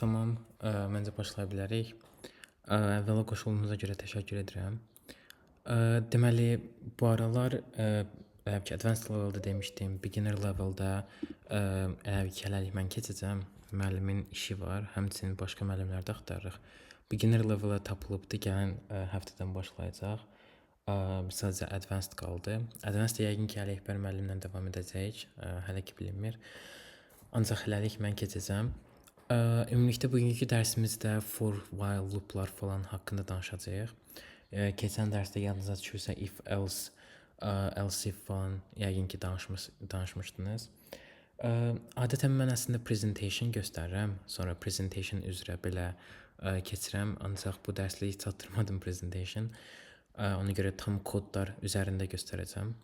Tamam, məncə başlaya bilərik. Əvvəla qoşulduğunuza görə təşəkkür edirəm. Deməli, bu aralar elə ki, advanced leveldə demişdim, beginner leveldə elə ki, hələlik mən keçəcəm. Müəllimin işi var, həmçinin başqa müəllimlər də axtarırıq. Beginner level'a tapılıbdı, gələn həftədən başlayacaq. Sadəcə advanced qaldı. Advanced yəqin ki, Ələkbər müəllimlə davam edəcəyik, hələ ki bilinmir. Ancaq hələlik mən keçəcəm. Ümumilikdə bugünkü dərsimizdə for, while, looplar falan haqqında danışacağıq. Keçən dərsdə yadınıza düşürsə if, else, else if falan yəqin ki danışmışdınız. Adətən mən əslində presentation göstərirəm, sonra presentation üzrə belə keçirəm, ancaq bu dərsliyi çatdırmadım presentation. Ona görə tam kodlar üzərində göstərəcəm.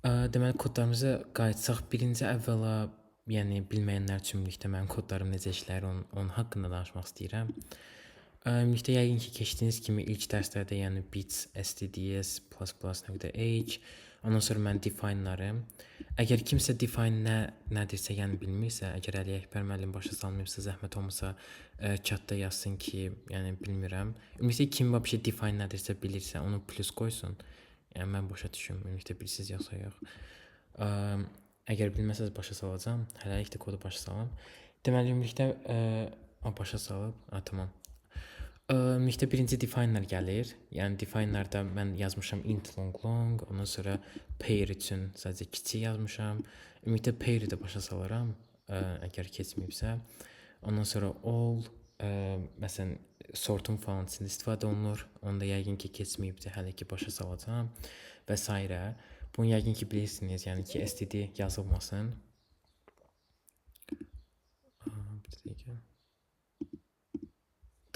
Deməli kodlarımıza qayıtsaq, birinci əvvəla yəni bilməyənlər üçün ümumilikdə mənim kodlarım necə işləyir, onun haqqında danışmaq istəyirəm. Ümumilikdə yəqin ki keçdiyiniz kimi ilk dərslərdə, yəni bits, stds, ++.h, ondan sonra mən define'ları. Əgər kimsə define nədirsə, yəni bilmirsə, əgər Əli Əkbər müəllim başa salmayıbsa, zəhmət olmasa chatda yazsın ki, yəni bilmirəm. Ümumilikdə kim vəbşə define nədirsə bilirsə, onu plus qoysun. Yəni mən başa düşüm, ümumilikdə bilirsiz yoxsa yox. Əgər bilməsəz başa salacağam. Hələlik də kodu başa salam. Deməli ümumilikdə başa salıb. Tamam. Ümumilikdə birinci define'lar gəlir. Yəni define'larda mən yazmışam int long, ondan sonra pair üçün sadəcə kiçik yazmışam. Ümumilikdə pair'i də başa salaram, əgər keçməyibsə. Ondan sonra all, məsələn sortun falan üçün istifadə olunur. Onu da yəqin ki keçməyibdi, hələ ki başa salacağam və s. Bunu yəqin ki bilirsiniz, yəni ki std yazılmasın.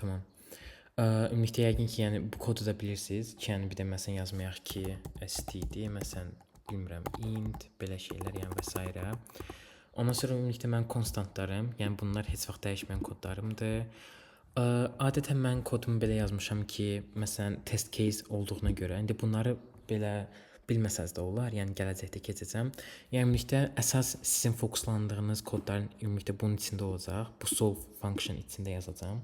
Tamam. Ümumilikdə yəqin ki, yəni bu kodu da bilirsiniz ki, yəni bir də məsələn yazmayaq ki std, məsələn bilmirəm int, belə şeylər, yəni və s. Ondan sonra ümumilikdə mən konstantlarım, yəni bunlar heç vaxt dəyişməyən kodlarımdır. Adətən mən kodumu belə yazmışam ki, məsələn test case olduğuna görə, indi bunları belə bilməsəz də olar, yəni gələcəkdə keçəcəm. Yəni ümumilikdə əsas sizin fokuslandığınız kodların ümumilikdə bunun içində olacaq. Bu solve function içində yazacağam.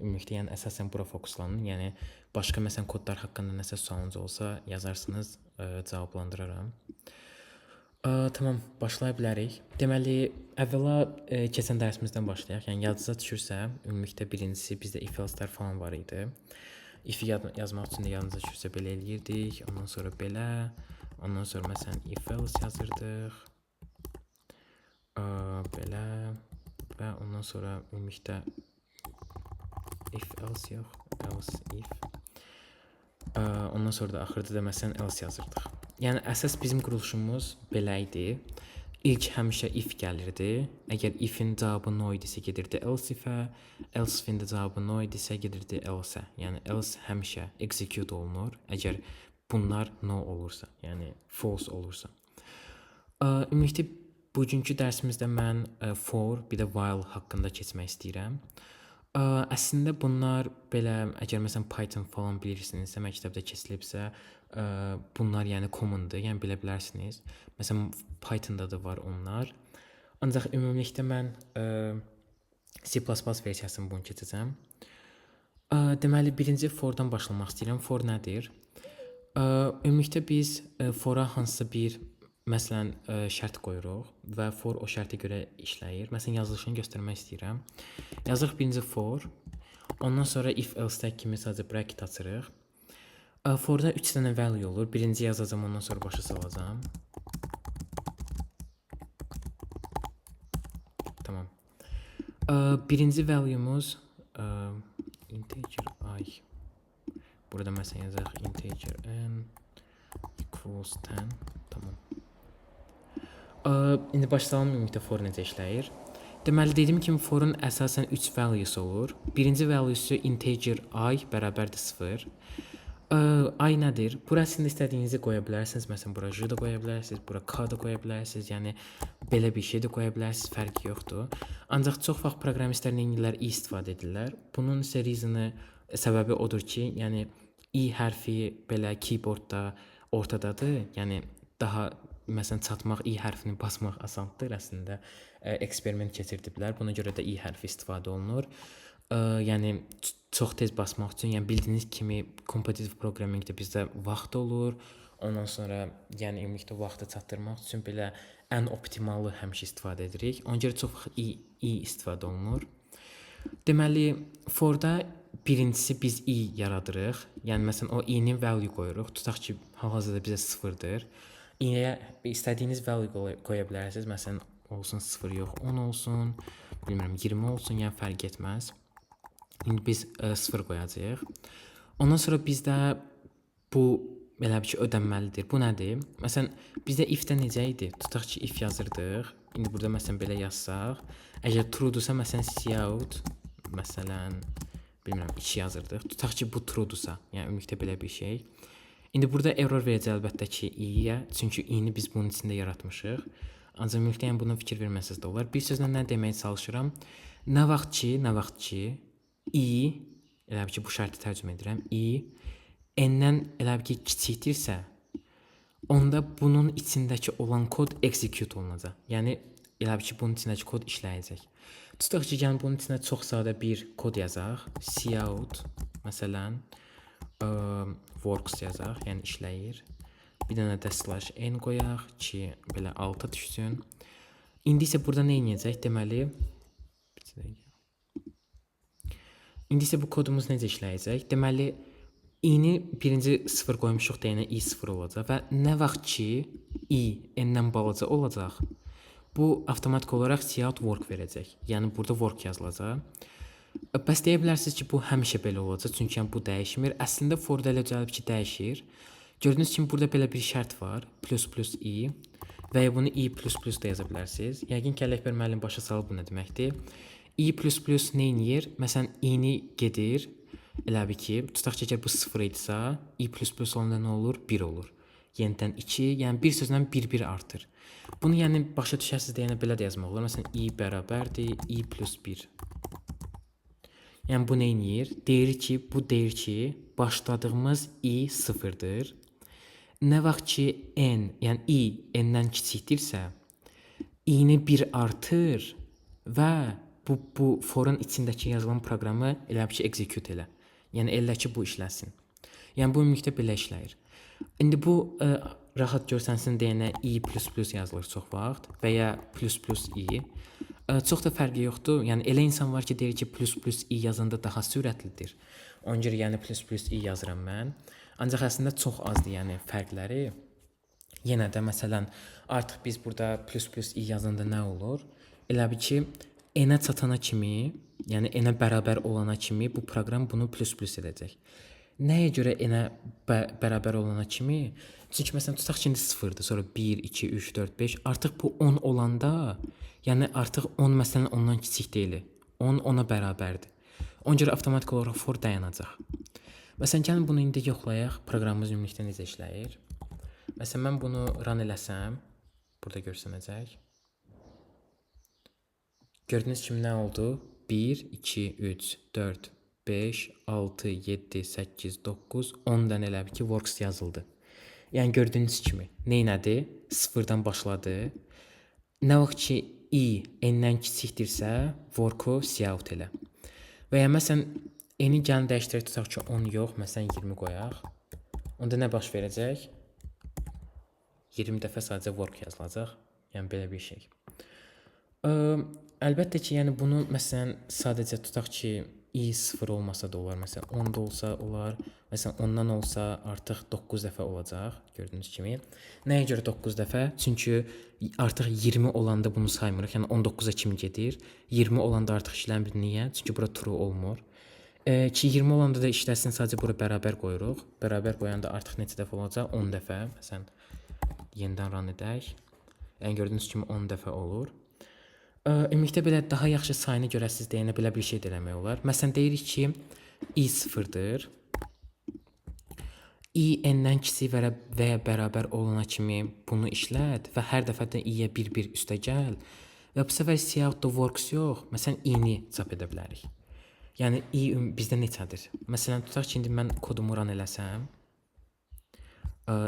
Ümumilikdə yəni əsasən bura fokuslanın. Yəni başqa məsələn kodlar haqqında nəsə sualınız olsa yazarsınız, cavablandıraram. Tamam, başlaya bilərik. Deməli, əvvəla keçən dərsimizdən başlayaq. Yəni yadınıza düşürsə, ümumilikdə birincisi bizdə if else'lər falan var idi. If-i yazmaq üçün də yadınıza düşürsə belə eləyirdik. Ondan sonra belə. Ondan sonra məsələn if else yazırdıq. Belə. Və ondan sonra ümumilikdə if else yox, else if. Ondan sonra da axırda da məsələn else yazırdıq. Yəni əsas bizim quruluşumuz belə idi. İlk həmişə if gəlirdi. Əgər if'in cavabı no idisə gedirdi else if'ə, else if'in də cavabı no idisə gedirdi else-ə. Yəni else həmişə execute olunur, əgər bunlar no olursa, yəni false olursa. Ümumilikdə bugünkü dərsimizdə mən for, bir də while haqqında keçmək istəyirəm. Əslində bunlar belə, əgər məsələn Python falan bilirsinizsə, məktəbdə keçilibsə, bunlar yəni commondur, yəni bilə bilərsiniz. Məsələn Pythonda da var onlar. Ancaq ümumilikdə mən C++ versiyasını bunu keçəcəm. Deməli birinci fordan başlamaq istəyirəm. For nədir? Ümumilikdə biz fora hansısa bir məsələn şərt qoyuruq və for o şərtə görə işləyir. Məsələn yazılışını göstərmək istəyirəm. Yazırıq birinci for. Ondan sonra if else tag kimi sadəcə bracket açırıq. Forda 3 dənə value olur. Birinci yazacağam, ondan sonra başa salacağam. Tamam. Birinci value'muz integer I. Burada məsələn yazaq integer n equals 10. Tamam. İndi başlayalım ümumilikdə for necə işləyir. Deməli, dediyim kimi forun əsasən 3 value'su olur. Birinci value'su integer I bərabərdir 0. I nədir? Bura əslində istədiyinizi qoya bilərsiniz. Məsələn, bura J da qoya bilərsiniz, bura K da qoya bilərsiniz. Yəni, belə bir şey də qoya bilərsiniz, fərqi yoxdur. Ancaq çox vaxt proqramistlər neyinlər i istifadə edirlər. Bunun isə səbəbi odur ki, yəni i hərfi belə keyboardda ortadadır. Yəni, daha məsələn çatmaq i hərfini basmaq asandır əslində. Eksperiment keçirdiblər. Buna görə də i hərfi istifadə olunur. Yəni çox tez basmaq üçün, yəni bildiyiniz kimi kompetitiv proqramingdə bizdə vaxt olur. Ondan sonra yəni ümumilikdə vaxtı çatdırmaq üçün belə ən optimalı həmişə istifadə edirik. Ona görə çox i istifadə olunur. Deməli, for-da birincisi biz i yaradırıq. Yəni məsələn o i-nin value qoyuruq. Tutaq ki, hal-hazırda bizə 0-dır. I-yə istədiyiniz value qoya bilərsiniz. Məsələn, olsun 0 yox, 10 olsun, bilmirəm 20 olsun, yəni fərq etməz. İndi biz 0 qoyacağıq. Ondan sonra bizdə bu belə bir şey ödənməlidir. Bu nədir? Məsələn, bizdə if-də necə idi? Tutaq ki, if yazırdıq. İndi burada məsələn belə yazsaq, əgər true-dursa məsələn cout, məsələn, bilmirəm 2 yazırdıq. Tutaq ki, bu true-dursa, yəni ümumilikdə belə bir şey. İndi burada error verəcək əlbəttə ki, i-yə, çünki i-ni biz bunun içində yaratmışıq. Ancaq ümumilikdə yəni buna fikir verməsəz də olar. Bir sözlə nə deməyə çalışıram? Nə vaxt ki, i, elə bir ki, bu şərti tərcümə edirəm, i n-dən elə bir ki, kiçikdirsə, onda bunun içindəki olan kod execute olunacaq. Yəni elə bir ki, bunun içindəki kod işləyəcək. Tutaq ki, yəni bunun içində çox sadə bir kod yazaq. Cout, məsələn, works yazaq, yəni işləyir. Bir dənə də /n qoyaq ki, belə alta düşsün. İndi isə burada nə edəcək? Deməli, İndi isə bu kodumuz necə işləyəcək? Deməli, i-ni birinci 0 qoymuşuq deyənə i 0 olacaq və nə vaxt ki i n-dən balaca olacaq, bu avtomatik olaraq cout work verəcək. Yəni burada work yazılacaq. Bəs deyə bilərsiniz ki, bu həmişə belə olacaq, çünki yəni bu dəyişmir. Əslində for-da elə gəlib ki, dəyişir. Gördüyünüz kimi burada belə bir şərt var, ++i və ya bunu i++ da yaza bilərsiniz. Yəqin ki, Ələkbər müəllim başa salıb bu nə deməkdir. i++ nə edir? Məsələn, i-ni gedir, elə bir ki, tutaq ki, əgər bu 0 idisə, i++ olanda nə olur? 1 olur. Yenidən 2, yəni bir sözlə 1 artır. Bunu yəni başa düşəsiz deyənə belə də yazmaq olar. Məsələn, i bərabərdir, i+1. Yəni bu nə edir? Deyir ki, başladığımız i 0-dır. Nə vaxt ki n, yəni i n-dən kiçikdirsə, i-ni 1 artır və bu for-un içindəki yazılan proqramı elə bir ki, execute elə. Yəni elə ki, bu işləsin. Yəni bu ümumilikdə belə işləyir. İndi bu rahat görsənsin deyənə i++ yazılır çox vaxt və ya ++i. Çox da fərqi yoxdur. Yəni elə insan var ki, deyir ki, ++i yazanda daha sürətlidir. Ona görə yəni ++i yazıram mən. Ancaq əslində çox azdır, yəni fərqləri. Yenə də məsələn, artıq biz burada ++i yazanda nə olur? Elə bir ki, n-ə çatana kimi, yəni n-ə bərabər olana kimi bu proqram bunu ++ edəcək. Nəyə görə n-ə bərabər olana kimi? Çünki məsələn tutaq ki, indi 0-dır, sonra 1, 2, 3, 4, 5, artıq bu 10 olanda, yəni artıq 10 məsələn ondan kiçik deyil. 10 ona bərabərdir. Ona görə avtomatik olaraq for dayanacaq. Məsələn, gəlin bunu indi yoxlayaq. Proqramımız ümumilikdə necə işləyir? Məsələn, mən bunu run eləsəm, burada görsənəcək. Gördüyünüz kimi nə oldu? 1, 2, 3, 4, 5, 6, 7, 8, 9, 10-dan elə bir ki, works yazıldı. Yəni gördüyünüz kimi, neynədi? 0-dan başladı. Nə vaxt ki, i n-dən kiçikdirsə, work-u cout elə. Və ya məsələn, n-i gəlin dəyişdirək, tutaq ki, 10 yox, məsələn 20 qoyaq. Onda nə baş verəcək? 20 dəfə sadəcə work yazılacaq. Yəni belə bir şey. Əlbəttə ki, yəni bunu məsələn sadəcə tutaq ki, i 0 olmasa da olar, məsələn 10 da olsa olar, məsələn 10-dan olsa artıq 9 dəfə olacaq, gördüyünüz kimi. Nəyə görə 9 dəfə? Çünki artıq 20 olanda bunu saymırıq, yəni 19-a kimi gedir. 20 olanda artıq işləmir, niyə? Çünki bura true olmur. Ki 20 olanda da işləsin, sadəcə bura bərabər qoyuruq. Bərabər qoyanda artıq neçə dəfə olacaq? 10 dəfə. Məsələn, yenidən run edək. Yəni gördüyünüz kimi 10 dəfə olur. Ümumilikdə belə daha yaxşı sayını görəsiz deyənə belə bir şey də eləmək olar. Məsələn, deyirik ki, i 0-dır. I n-dən kiçik və ya bərabər olana kimi bunu işlət və hər dəfədən i-yə 1 üstə gəl. Və bu səfər cout-da works yox. Məsələn, i-ni çap edə bilərik. Yəni, i bizdə neçədir? Məsələn, tutaq ki, indi mən kodumu run eləsəm.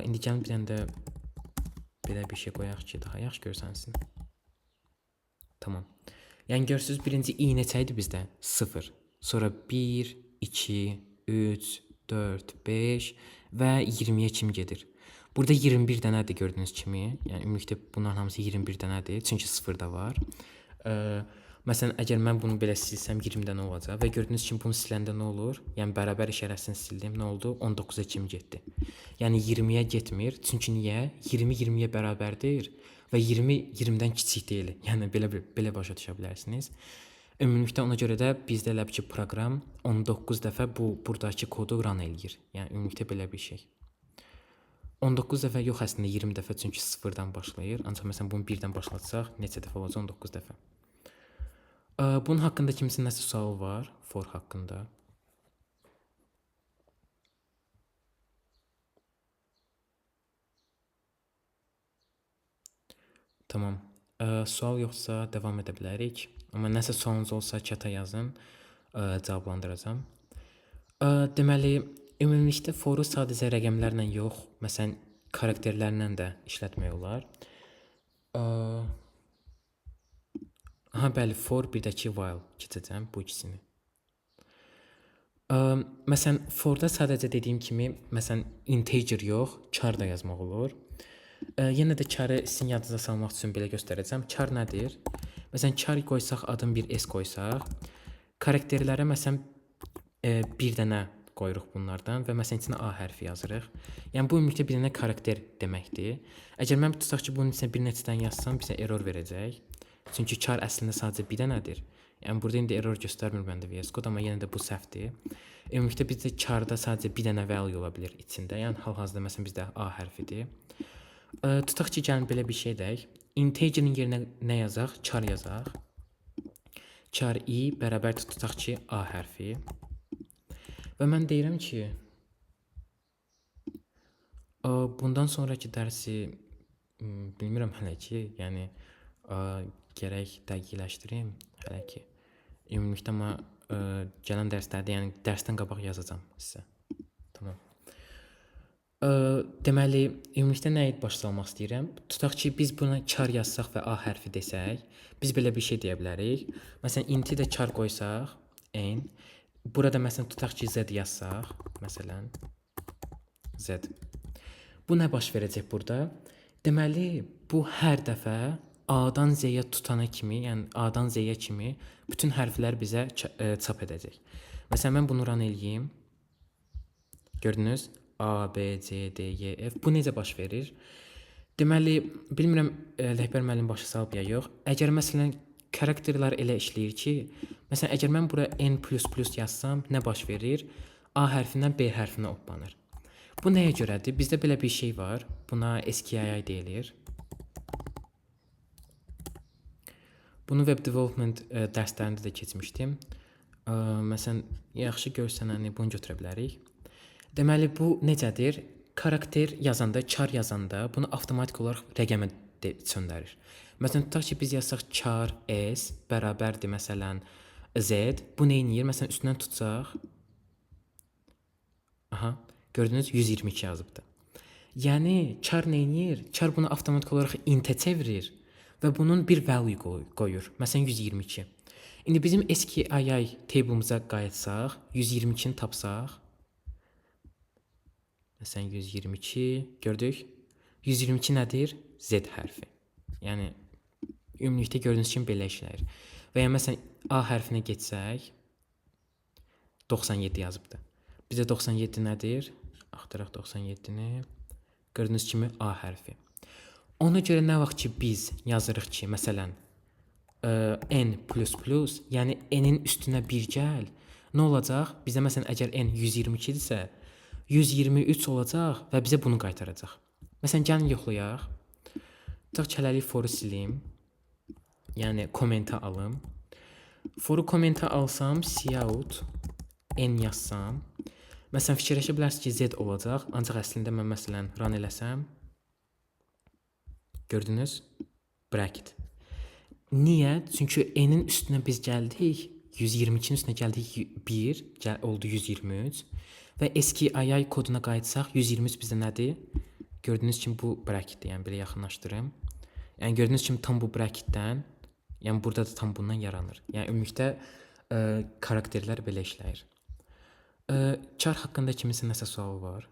İndi gəlin bir dənə də belə bir şey qoyaq ki, daha yaxşı görsənsin. Tamam. Yəni görürsüz, birinci i neçə idi bizdə? 0. Sonra 1, 2, 3, 4, 5 və 20-yə kimi gedir. Burada 21 dənədir gördüyünüz kimi. Yəni ümumilikdə bunların hamısı 21 dənədir. Çünki 0 da var. Məsələn, əgər mən bunu belə silsəm 20 dənə olacaq və gördüyünüz kimi bunu siləndə nə olur? Yəni bərabər işarəsini sildim, nə oldu? 19-a kimi getdi. Yəni 20-yə getmir. Çünki niyə? 20 20-yə bərabərdir və 20 20-dən kiçik deyil. Yəni belə başa düşə bilərsiniz. Ümumilikdə ona görə də bizdə elə ki proqram 19 dəfə buradakı kodu run eləyir. Yəni ümumilikdə belə bir şey. 19 dəfə yox, əslində 20 dəfə, çünki 0-dan başlayır. Ancaq məsələn bunu 1-dən başlatsaq neçə dəfə olacaq? 19 dəfə. Bunun haqqında kimsə nəsə sual var? For haqqında. Tamam. Sual yoxsa davam edə bilərik. Amma nəsə sualınız olsa chat-a yazın, cavablandıracağam. Deməli, ümumilikdə foru sadəcə rəqəmlərlə yox, məsələn, karakterlərlə də işlətmək olar. Aha, bəli, for bir də ki while keçəcəm bu ikisini. Məsələn, forda sadəcə dediyim kimi, məsələn, integer yox, char da yazmaq olur. Yenə də charı sizin yadınıza salmaq üçün belə göstərəcəm. Char nədir? Məsələn, char qoysaq, adın bir s qoysaq, karakterlərə məsələn bir dənə qoyuruq bunlardan və məsələn içinə A hərfi yazırıq. Yəni bu ümumilikdə bir dənə karakter deməkdir. Əgər mən tutaq ki, bunun içinə bir neçə dənə yazsam, bizə error verəcək. Çünki char əslində sadəcə bir dənədir. Yəni burada indi error göstərmir məndə VS Code, amma yenə də bu səhvdir. Ümumilikdə bizdə charda sadəcə bir dənə value ola bilər içində. Yəni hal-hazırda məsələn bizdə A hərfidir. Tutaq ki, gəlin belə bir şey deyək. Integerin yerinə nə yazaq? Char yazaq. Char i bərabər tutaq ki, A hərfi. Və mən deyirəm ki, bundan sonraki dərsi bilmirəm hələ ki, yəni gərək dəqiqləşdirim hələ ki. Ümumilikdə amma gələn dərslərdə, yəni dərsdən qabaq yazacağam sizə. Tamam. Deməli, ümumilikdə nəyi başa salmaq istəyirəm? Tutaq ki, biz buna char yazsaq və A hərfi desək, biz belə bir şey deyə bilərik. Məsələn, inti də char qoysaq, n. Burada məsələn tutaq ki, z yazsaq, məsələn, z. Bu nə baş verəcək burada? Deməli, bu hər dəfə A-dan Z-yə tutana kimi, yəni A-dan Z-yə kimi bütün hərflər bizə çap edəcək. Məsələn, mən bunu run eləyim. Gördünüz? A, B, C, D, Y, F. Bu necə baş verir? Deməli, bilmirəm, rəhbər müəllim başa salıb ya yox. Əgər məsələn, karakterlər elə işləyir ki, məsələn, əgər mən bura n++ yazsam, nə baş verir? A hərfindən B hərfinə hoppanır. Bu nəyə görədir? Bizdə belə bir şey var. Buna SKI deyilir. Bunu web development dərslərində də keçmişdim. Məsələn, yaxşı görsənəni bunu götürə bilərik. Deməli, bu necədir? Karakter yazanda, char yazanda bunu avtomatik olaraq rəqəmə çöndərir. Məsələn, tutaq ki, biz yazsaq char s bərabərdir məsələn z. Bu nə edir? Məsələn, üstündən tutsaq. Aha, gördünüz 122 yazıbdı. Yəni char nə edir? Char bunu avtomatik olaraq int-ə çevirir və bunun bir value qoyur. Məsələn 122. İndi bizim SKI table'ımıza qayıtsaq, 122-ni tapsaq. Məsələn 122 gördük. 122 nədir? Z hərfi. Yəni ümumilikdə gördüyünüz kimi belə işləyir. Və ya məsələn A hərfinə getsək 97 yazıbdı. Bizə 97 nədir? Axtaraq 97-ni. Gördüyünüz kimi A hərfi. Ona görə nə vaxt ki biz yazırıq ki, məsələn n++, yəni n-in üstünə 1 gəl, nə olacaq? Bizə məsələn əgər n 122-dirsə, 123 olacaq və bizə bunu qaytaracaq. Məsələn, gəlin yoxlayaq. Tutaq ki, hələlik foru silim. Yəni, kommenti alım. Foru kommenti alsam, cout n yazsam. Məsələn, fikirləşə bilərsiniz ki, z olacaq. Ancaq əslində mən məsələn run eləsəm. Gördünüz? Bracket. Niyə? Çünki n-in üstünə biz gəldik. 122-nin üstünə gəldik 1, oldu 123. Və SKI koduna qayıtsaq 123 bizdə nədir? Gördüyünüz kimi bu bracketdir, yəni belə yaxınlaşdırım. Yəni gördüyünüz kimi tam bu bracketdən, yəni burada da tam bundan yaranır. Yəni ümumilikdə karakterlər belə işləyir. Char haqqında kiminsə nəsə sualı var?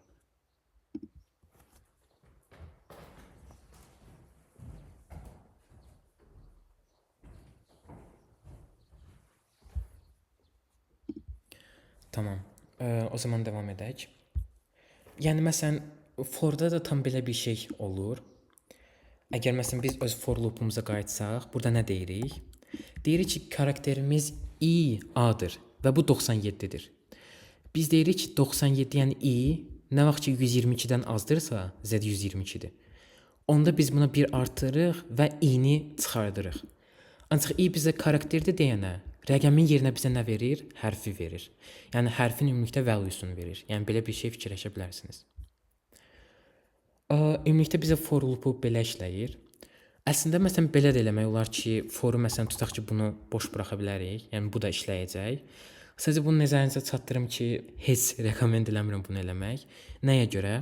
Tamam. O zaman devam edək. Yəni məsələn for-da da tam belə bir şey olur. Əgər məsələn biz öz for loopumuza qayıtsaq, burada nə deyirik? Deyirik ki, karakterimiz i a-dır və bu 97-dir. Biz deyirik ki, 97 yəni i nə vaxt ki 122-dən azdırsa, z 122-dir. Onda biz buna 1 artırırıq və i-ni çıxardırıq. Ancaq i bizə karakterdir deyənə, rəqəmin yerinə bizə nə verir? Hərfi verir. Yəni hərfin ümumilikdə value-sunu verir. Yəni belə bir şey fikirləşə bilərsiniz. Ümumilikdə bizə for loopu belə işləyir. Əslində məsələn belə də eləmək olar ki, for-u məsələn tutaq ki, bunu boş buraxa bilərik. Yəni bu da işləyəcək. Sadəcə bunu nəzərinizə çatdırım ki, heç rekomend eləmirəm bunu eləmək. Nəyə görə?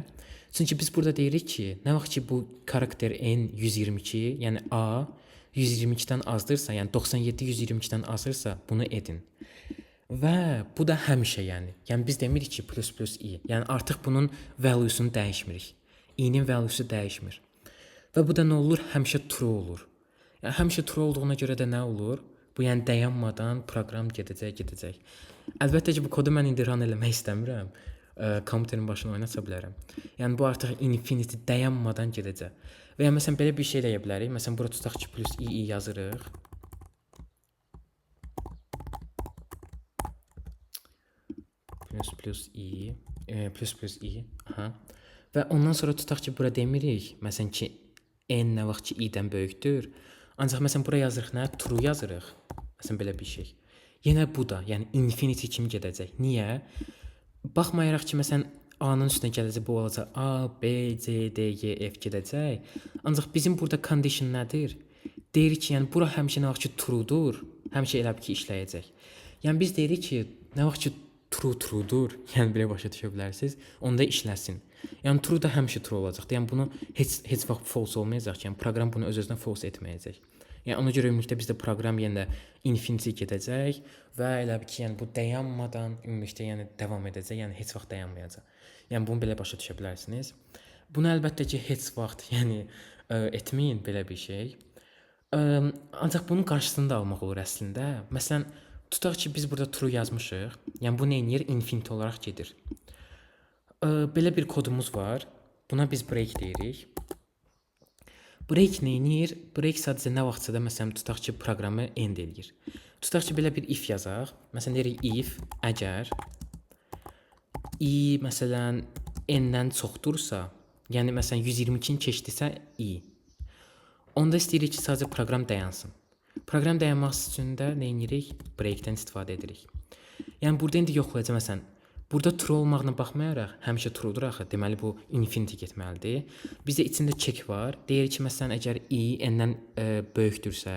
Çünki biz burada deyirik ki, nə vaxt ki bu karakter n 122, yəni a 122-dən azdırsa, yəni 97 122-dən azırsa, bunu edin. Və bu da həmişə yəni. Yəni biz demirik ki, plus plus i. Yəni artıq bunun value-sunu dəyişmirik. i-nin value-su dəyişmir. Və bu da nə olur? Həmişə true olur. Yəni həmişə true olduğuna görə də nə olur? Bu yəni dayanmadan proqram gedəcək. Əlbəttə ki, bu kodu mən indi run eləmək istəmirəm. Kompüterin başına oynatsa bilərəm. Yəni bu artıq infinity dayanmadan gedəcək. Və ya məsələn belə bir şey eləyə bilərik. Məsələn bura tutaq ki, plus i yazırıq. Plus i. Aha. Və ondan sonra tutaq ki, bura demirik. Məsələn ki, n nə vaxt ki i-dən böyükdür. Ancaq məsələn bura yazırıq nə? True yazırıq. Məsələn belə bir şey. Yenə bu da, yəni infinity kimi gedəcək. Niyə? Baxmayaraq ki, məsələn a-nın üstünə gələcək bu olacaq. A, B, C, D, E, F gedəcək. Ancaq bizim burada condition nədir? Deyirik ki, yəni bura həmişə nə vaxt ki true-dur, həmişə elə ki işləyəcək. Yəni biz deyirik ki, nə vaxt ki true-dur, yəni belə başa düşə bilərsiniz, onda işləsin. Yəni true da həmişə true olacaq. Yəni bunu heç vaxt false olmayacaq ki, yəni proqram bunu öz-özünə false etməyəcək. Yəni ona görə ümumilikdə bizdə proqram yenə infinity gedəcək və elə ki, yəni bu dayanmadan ümumilikdə yəni davam edəcək, yəni heç vaxt dayanmayacaq. Yəni bunu belə başa düşə bilərsiniz. Bunu əlbəttə ki, heç vaxt yəni etməyin belə bir şey. Ancaq bunun qarşısını da almaq olur əslində. Məsələn, tutaq ki, biz burada true yazmışıq. Yəni bu nə edir? Infinity olaraq gedir. Belə bir kodumuz var. Buna biz break deyirik. Break nə edir? Break sadəcə nə vaxtsa da məsələn tutaq ki, proqramı end edir. Tutaq ki, belə bir if yazaq. Məsələn deyirik if əgər i məsələn n-dən çoxdursa, yəni məsələn 122-ni keçdisə i. Onda istəyirik ki, sadəcə proqram dayansın. Proqram dayanmaq üçün də nə edirik? Break-dən istifadə edirik. Yəni burada indi yoxlayacaq məsələn. Burada true olmağına baxmayaraq, həmişə true-dur axı. Deməli bu infinity getməlidir. Bizdə içində check var. Deyir ki, məsələn əgər i n-dən böyükdürsə,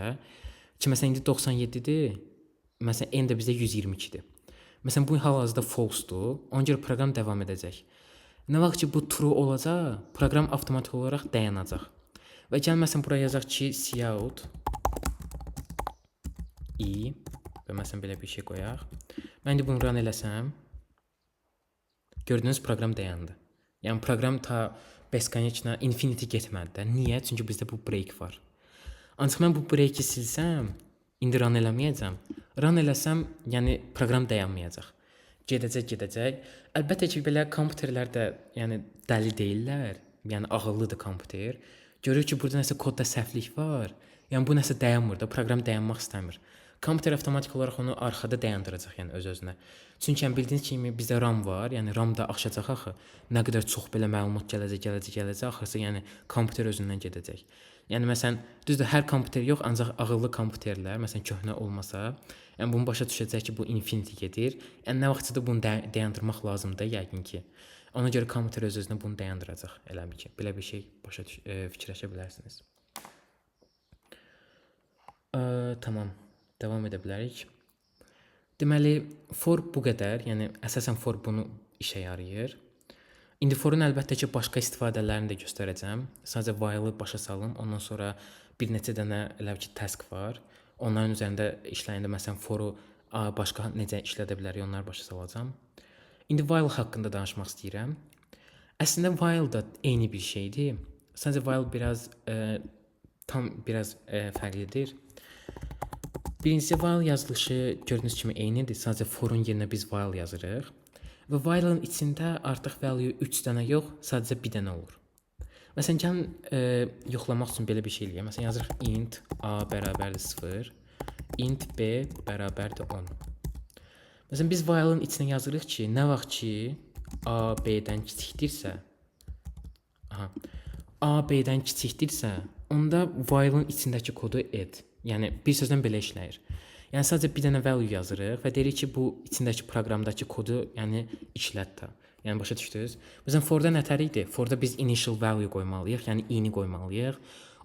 ki məsələn indi 97-dir. Məsələn n də bizdə 122-dir. Məsələn bu hal-hazırda false-dur. Ona görə proqram davam edəcək. Nə vaxt ki bu true olacaq, proqram avtomatik olaraq dayanacaq. Və gəl məsələn bura yazaq ki, cout i və məsələn belə bir şey qoyaq. Mən indi bunu run eləsəm, gördüyünüz proqram dayandı. Yəni proqram ta beskoneçna infinity getmədi də. Niyə? Çünki bizdə bu break var. Ancaq mən bu breaki silsəm, indi run eləməyəcəm. Run eləsəm, yəni proqram dayanmayacaq. Gedəcək. Əlbəttə ki, belə kompüterlər də yəni dəli deyillər. Yəni ağıllıdır kompüter. Görür ki, burada nəsə kodda səhvlik var. Yəni bu nəsə dayanmır da, proqram dayanmaq istəmir. Kompüter avtomatik olaraq onu arxada dayandıracaq, yəni öz-özünə. Çünki yəni bildiyiniz kimi bizdə RAM var, yəni RAM da aşacaq axı. Nə qədər çox belə məlumat gələcək, axırsa yəni kompüter özündən gedəcək. Yəni məsələn, düzdür, hər kompüter yox, ancaq ağıllı kompüterlər, məsələn köhnə olmasa, yəni bunu başa düşəcək ki, bu infinity gedir. Yəni nə vaxtsa da bunu dayandırmaq lazımdır yəqin ki. Ona görə kompüter öz-özünə bunu dayandıracaq, elə bil ki. Belə bir şey fikirləşə bilərsiniz. Tamam. Davam edə bilərik. Deməli, for bu qədər, yəni əsasən for bunu işə yarayır. İndi forun əlbəttə ki, başqa istifadələrini də göstərəcəm. Sadəcə while-ı başa salım. Ondan sonra bir neçə dənə elə ki task var. Onların üzərində işləyəndə məsələn foru başqa necə işlədə bilərik, onları başa salacağam. İndi while haqqında danışmaq istəyirəm. Əslində while da eyni bir şeydir. Sadəcə while biraz fərqlidir. Birincisi while yazılışı gördüyünüz kimi eynidir. Sadəcə forun yerinə biz while yazırıq. Və while-ın içində artıq value 3 dənə yox, sadəcə bir dənə olur. Məsələn, gəlin yoxlamaq üçün belə bir şey eləyək. Məsələn, yazırıq int a bərabərdir 0, int b bərabərdir 10. Məsələn, biz while-ın içinə yazırıq ki, nə vaxt ki a b-dən kiçikdirsə, a b-dən kiçikdirsə, onda while-ın içindəki kodu add. Yəni bir sözlə belə işləyir. Yəni sadəcə bir dənə value yazırıq və deyirik ki, bu içindəki proqramdakı kodu, yəni işlət də. Yəni başa düşdünüz? Məsələn, for-da nətər idi? For-da biz initial value qoymalıyıq, yəni i-ni qoymalıyıq.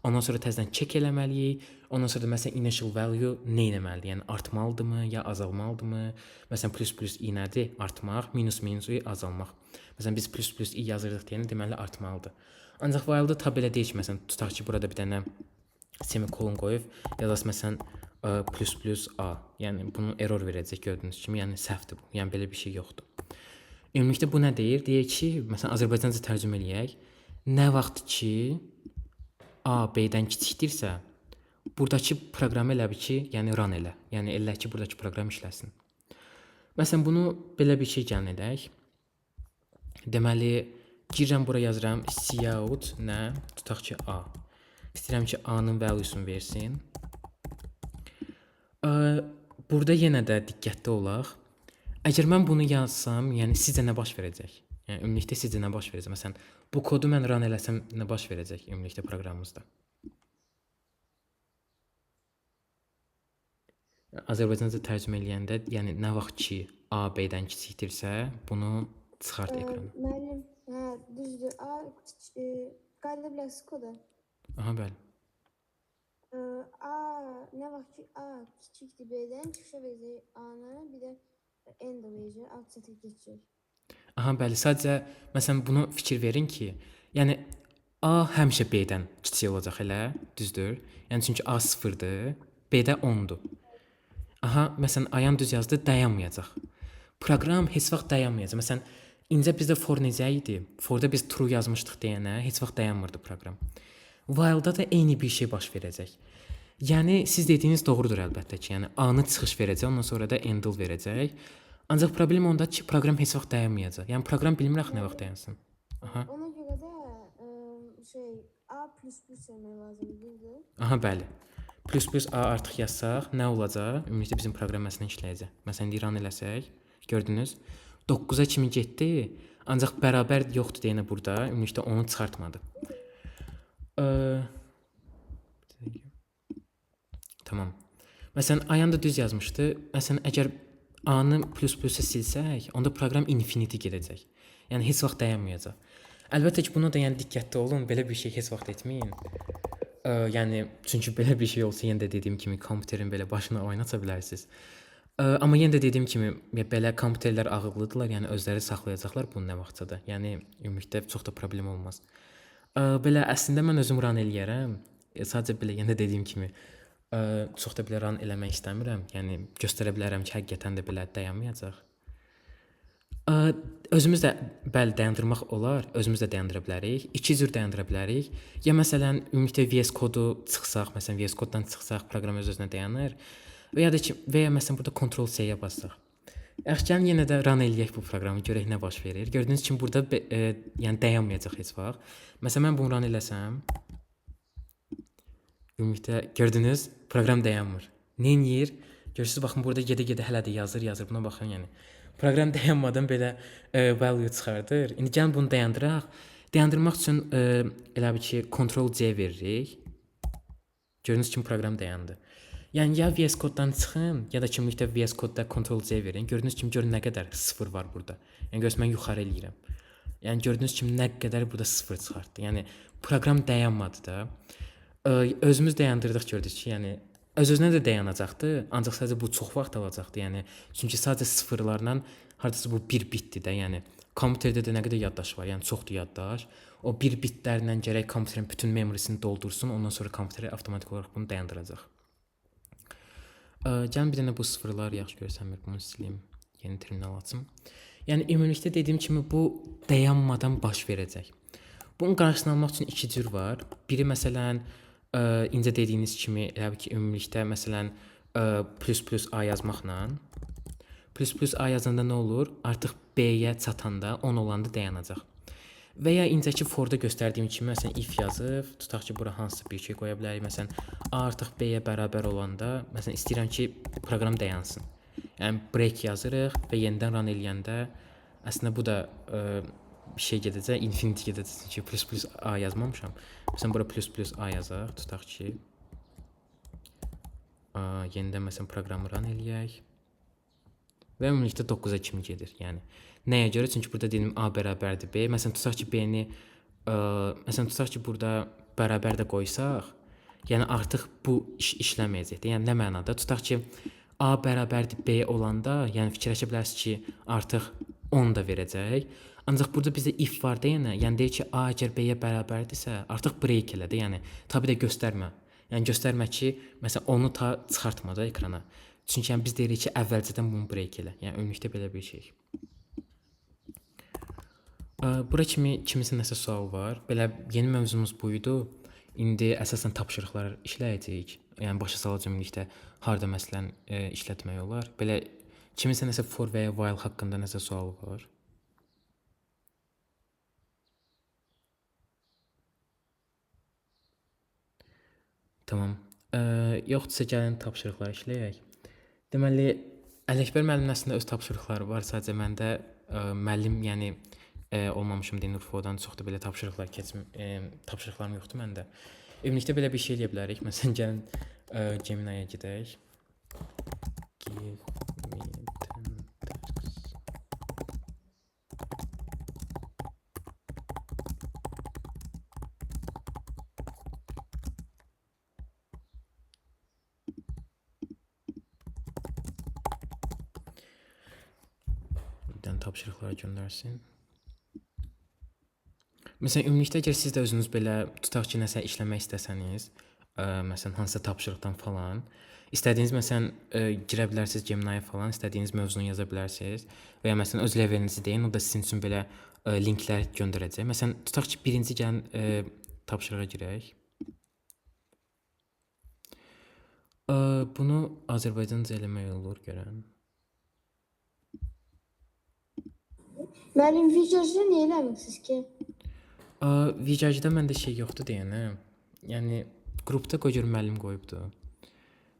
Ondan sonra təzədən check eləməliyik. Ondan sonra da məsələn initial value nə etməlidir? Yəni artmalıdırmı ya azalmalıdırmı? Məsələn plus i nədir? Artmaq, minus i azalmaq. Məsələn biz plus i yazırdıq deyəndə deməli artmalıdır. Ancaq while-da ta belə deyil ki, məsələn tutaq ki, burada bir dənə semikolon qoyub yazaq məsələn plus a. Yəni bunu error verəcək gördüyünüz kimi. Yəni səhvdir bu. Yəni belə bir şey yoxdur. Ümumilikdə bu nə deyir? Deyir ki, məsələn Azərbaycanca tərcümə eləyək. Nə vaxt ki a b-dən kiçikdirsə, buradakı proqramı elə bil ki, yəni run elə. Yəni elə ki, buradakı proqram işləsin. Məsələn bunu belə bir şey gəlin edək. Deməli, girirəm bura yazıram cout nə? Tutaq ki a. İstəyirəm ki a-nın valuesunu versin. Burada yenə də diqqətli olaq. Əgər mən bunu yazsam, yəni sizcə nə baş verəcək? Yəni ümumilikdə sizcə nə baş verəcək? Məsələn, bu kodu mən run eləsəm nə baş verəcək ümumilikdə proqramımızda? Azərbaycanca tərcümə eləyəndə, yəni nə vaxt ki a b-dən kiçikdirsə, bunu çıxart ekrana. Müəllim, düzdür. Qayda bilərsiniz kodu. Aha, bəli. Nə vaxt ki a kiçikdir b-dən çıxışa verəcək a-nı, bir də end verəcək, alt sətir keçəcək. Aha, bəli. Sadəcə məsələn bunu fikir verin ki, yəni a həmişə b-dən kiçik olacaq elə, düzdür? Yəni çünki a 0-dır, b-də 10-dur. Aha, məsələn ayan düz yazdı, dayanmayacaq. Proqram heç vaxt dayanmayacaq. Məsələn, incə bizdə for necə idi? For-da biz true yazmışdıq deyənə, heç vaxt dayanmırdı proqram. While-da da eyni bir şey baş verəcək. Yəni siz dediyiniz doğrudur əlbəttə ki, yəni a-nı çıxış verəcək, ondan sonra da end verəcək. Ancaq problem ondadır ki, proqram heç vaxt dayanmayacaq. Yəni proqram bilmir axı nə vaxt dayansın. Aha. Ona görə də a yazmaq lazımdır. Aha, bəli. A artıq yazsaq nə olacaq? Ümumiyyətlə bizim proqram əslində işləyəcək. Məsələn, run eləsək, gördünüz? 9-a kimi getdi, ancaq bərabər yoxdur deyənə burada ümumiyyətlə onu çıxartmadı. Tamam. Məsələn, ayan da düz yazmışdı. Məsələn, əgər a-nı plus-plusa silsək, onda proqram infinity gedəcək. Yəni heç vaxt dayanmayacaq. Əlbəttə ki, buna da yəni diqqətli olun, belə bir şey heç vaxt etməyin. Yəni çünki belə bir şey olsa, yenə də dediyim kimi kompüterin belə başına oynata bilərsiniz. Amma yenə də dediyim kimi belə kompüterlər ağıllıdırlar, yəni özləri saxlayacaqlar bunu nə vaxtsa da. Yəni ümumiyyətlə çox da problem olmaz. Belə əslində mən özüm run eləyərəm. Sadəcə belə yenə də dediyim kimi çox da belə run eləmək istəmirəm. Yəni göstərə bilərəm ki, həqiqətən də belə dayanmayacaq. Özümüz də bəli dayandırmaq olar, özümüz də dayandıra bilərik. İki cür dayandıra bilərik. Ya məsələn ümumiyyətlə VS kodu çıxsaq, məsələn VS koddan çıxsaq, proqram öz-özünə dayanır. Və ya məsələn burada Ctrl C-yə bassaq. Yaxşı, gəlin yenə də run eləyək bu proqramı, görək nə baş verir. Gördüyünüz kimi burada yəni dayanmayacaq heç vaxt. Məsələn mən bunu run eləsəm, ümumiyyətlə gördünüz, proqram dayanmır. Nə edir? Görürsüz, baxın burada gedə-gedə hələ də yazır. Buna baxın yəni. Proqram dayanmadan belə value çıxardır. İndi gəlin bunu dayandıraq. Dayandırmaq üçün elə bir ki Ctrl C veririk. Gördüyünüz kimi proqram dayandı. Yəni ya VS koddan çıxın, ya da ümumiyyətlə VS kodda Ctrl C verin. Gördüyünüz kimi görün nə qədər 0 var burada. Yəni görürsüz mən yuxarı eləyirəm. Yəni gördüyünüz kimi nə qədər burada 0 çıxartdı. Yəni proqram dayanmadı da. Özümüz dayandırdıq gördük ki, yəni öz-özünə də dayanacaqdı, ancaq sadəcə bu çox vaxt alacaqdı. Yəni çünki sadəcə sıfırlarla hardasa bu 1 bitdir də, yəni Kompüterdə də nə qədər yaddaş var, yəni çoxdur yaddaş. O bir bitlərlə gərək kompüterin bütün memorisini doldursun, ondan sonra kompüter avtomatik olaraq bunu dayandıracaq. Gəlin bir dənə bu sıfırlar yaxşı görsənmir, bunu silim, yeni terminal açım. Yəni ümumilikdə dediyim kimi bu dayanmadan baş verəcək. Bunun qarşısını almaq üçün iki cür var. Biri məsələn incə dediyiniz kimi elə ki ümumilikdə məsələn plus a yazmaqla plus a yazanda nə olur? Artıq b-yə çatanda 10 olanda dayanacaq. Və ya incəki forda göstərdiyim kimi məsələn if yazıb, tutaq ki bura hansısa bir şey qoya bilərik. Məsələn a artıq b-yə bərabər olanda məsələn istəyirəm ki proqram dayansın. Yəni break yazırıq və yenidən run eləyəndə əslində bu da bir şey gedəcək, infinity gedəcək ki plus a yazmamışam. Məsələn bura plus a yazaq, tutaq ki yenidən məsələn proqramı run eləyək. Və ümumilikdə 9-a kimi gedir. Yəni nəyə görə? Çünki burada dedim a bərabərdir b. Məsələn tutaq ki b-ni məsələn tutaq ki burada bərabər də qoysaq, yəni artıq bu iş işləməyəcəkdir. Yəni nə mənada? Tutaq ki a bərabərdir b olanda, yəni fikirləşə bilərsiniz ki, artıq 10 da verəcək. Ancaq burada bizdə if var deyənə, yəni deyir ki, a əgər b-yə bərabərdirsə, artıq break elədi. Yəni tabi də göstərmə. Yəni göstərmə ki, məsələn onu ta çıxartma da ekrana. Çünki yəni biz deyirik ki, əvvəlcədən bunu break elə. Yəni ümumilikdə belə bir şey. Bura kimi kimisə nəsə sual var. Belə yeni mövzumuz buydu. İndi əsasən tapşırıqlar işləyəcəyik. Yəni başa salacağım ümumilikdə harda məsələn işlətmək olar. Belə kimisə nəsə for və ya while haqqında nəsə sual var. Tamam. Yoxdursa gəlin tapşırıqlar işləyək. Deməli, Ələkbər müəllimin əslində öz tapşırıqları var. Sadəcə məndə müəllim, yəni olmamışım deyin Urfodan çox da belə tapşırıqlarım yoxdur məndə. Ümumilikdə belə bir şey eləyə bilərik. Məsələn, gəlin Gemini-yə gedək. Give me 10 tasks. Buradan tapşırıqlara göndərsin. Məsələn, ümumilikdə əgər siz də özünüz belə tutaq ki, nəsə işləmək istəsəniz, məsələn, hansısa tapşırıqdan falan, istədiyiniz məsələn girə bilərsiniz Gemini-yə falan, istədiyiniz mövzunu yaza bilərsiniz və ya məsələn öz levelinizi deyin, o da sizin üçün belə linklər göndərəcək. Məsələn, tutaq ki, birinci gəlin tapşırığa girək. Bunu Azərbaycanca eləmək olur görən. Müəllim videoda niyə eləmirsiniz ki? Vicajda məndə şey yoxdur deyənə. Yəni qrupda qoy gör müəllim qoyubdu.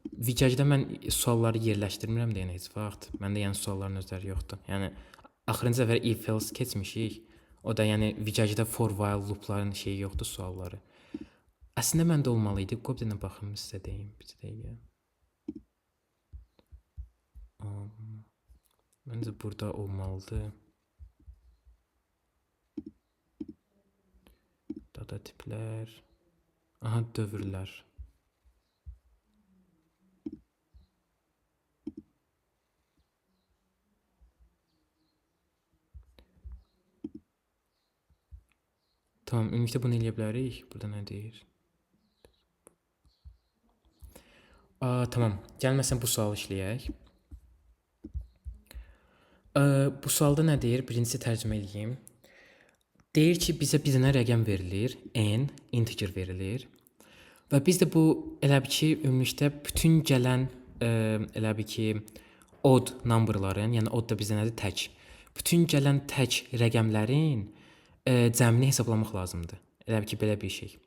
Vicajda mən sualları yerləşdirmirəm deyənə heç vaxt. Məndə yəni sualların özləri yoxdur. Yəni axırıncı dəfə if else keçmişik. O da yəni Vicajda for while loopların şeyi yoxdur sualları. Əslində məndə olmalı idi. Qoy bir dənə baxım sizə deyim bir dəqiqə. Məncə burada olmalıdır. Data tiplər. Aha, dövrlər. Tamam, ümumilikdə bunu eləyə bilərik. Burada nə deyir? Tamam. Gəl məsələn bu sualı işləyək. Bu sualda nə deyir? Birincisi tərcümə edeyim. Deyir ki, bizə bir dənə rəqəm verilir, n, integer verilir. Və biz də bu elə bil ki, ümumilikdə bütün gələn elə bil ki, odd numberların, yəni odd da bizdə nədir? Tək. Bütün gələn tək rəqəmlərin cəmini hesablamaq lazımdır. Elə bil ki, belə bir şey.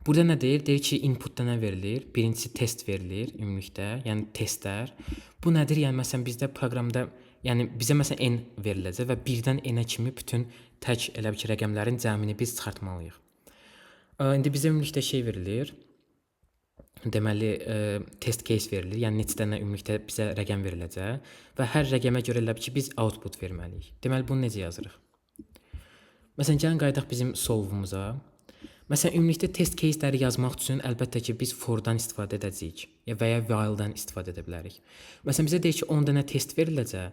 Burada nə deyir? Deyir ki, inputda nə verilir? Birincisi test verilir ümumilikdə, yəni testlər. Bu nədir? Yəni məsələn bizdə proqramda, yəni bizə məsələn n veriləcək və 1-dən n-ə kimi bütün tək elə bir ki, rəqəmlərin cəmini biz çıxartmalıyıq. İndi bizə ümumilikdə şey verilir. Deməli, test case verilir. Yəni neçə dənə ümumilikdə bizə rəqəm veriləcək və hər rəqəmə görə elə bir ki, biz output verməliyik. Deməli, bunu necə yazırıq? Məsələn, gəlin qayıdaq bizim solve-umuza. Məsələn, ümumilikdə test case-ləri yazmaq üçün əlbəttə ki, biz for-dan istifadə edəcəyik və ya while-dan istifadə edə bilərik. Məsələn, bizə deyir ki, 10 dənə test veriləcək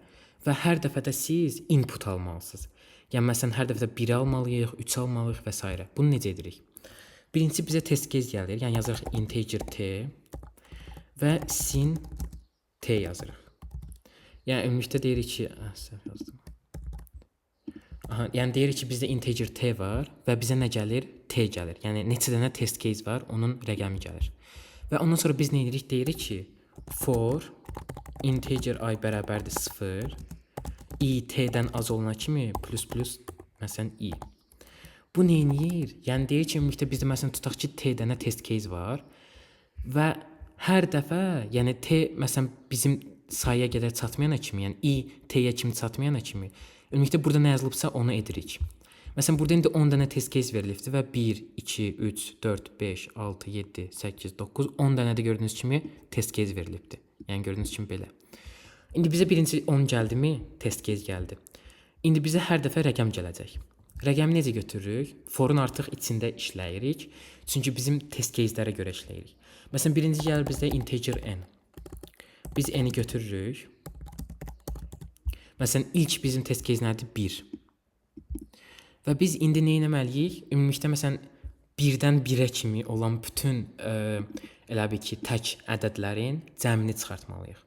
və hər dəfə də siz input almalısınız. Yəni məsələn hər dəfə 1 almalıyıq, 3 almalıyıq və s. Bunu necə edirik? Birincisi bizə test case gəlir. Yəni yazırıq integer t və sin t yazırıq. Yəni ümumilikdə deyirik ki, səhv yazdım. Aha, yəni deyirik ki, bizdə integer t var və bizə nə gəlir? T gəlir. Yəni neçə dənə test case var, onun rəqəmi gəlir. Və ondan sonra biz nə edirik? Deyirik ki, for integer I bərabərdir 0, i t-dən az olana kimi plus məsələn i. Bu nə edir? Yəni deyir ki, ümumilikdə bizdə məsələn tutaq ki, t dənə test case var və hər dəfə, yəni t məsələn bizim sayıya qədər çatmayana kimi, yəni i t-yə kimi çatmayana kimi, ümumilikdə burada nə yazılıbsa onu edirik. Məsələn burada indi 10 dənə test case verilibdir və 1, 2, 3, 4, 5, 6, 7, 8, 9, 10 dənə də gördüyünüz kimi test case verilibdir. Yəni gördüyünüz kimi belə. İndi bizə birinci 10 gəldimi? Test case gəldi. İndi bizə hər dəfə rəqəm gələcək. Rəqəmi necə götürürük? Forun artıq içində işləyirik. Çünki bizim test case'lərə görə işləyirik. Məsələn birinci gəlir bizdə integer n. Biz n-i götürürük. Məsələn ilk bizim test case nədir? 1. Və biz indi nə etməliyik? Ümumilikdə məsələn 1-dən 1-ə kimi olan bütün elə bil ki, tək ədədlərin cəmini çıxartmalıyıq.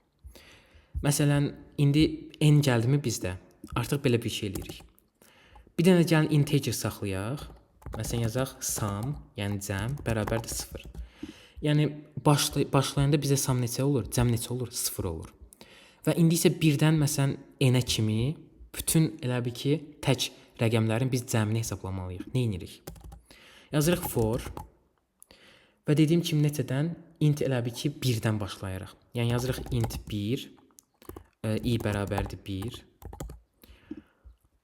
Məsələn, indi n gəldimi bizdə? Artıq belə bir şey eləyirik. Bir dənə gəlin integer saxlayaq. Məsələn yazaq sum, yəni cəm bərabərdir 0. Yəni başlayanda bizə sum neçə olur? Cəm neçə olur? 0 olur. Və indi isə 1-dən məsələn n-ə kimi bütün elə bil ki, tək rəqəmlərin biz cəmini hesablamalıyıq. Nə edirik? Yazırıq for və dediyim kimi neçədən? Int elə bil ki, 1-dən başlayaraq. Yəni yazırıq int 1, i bərabərdir 1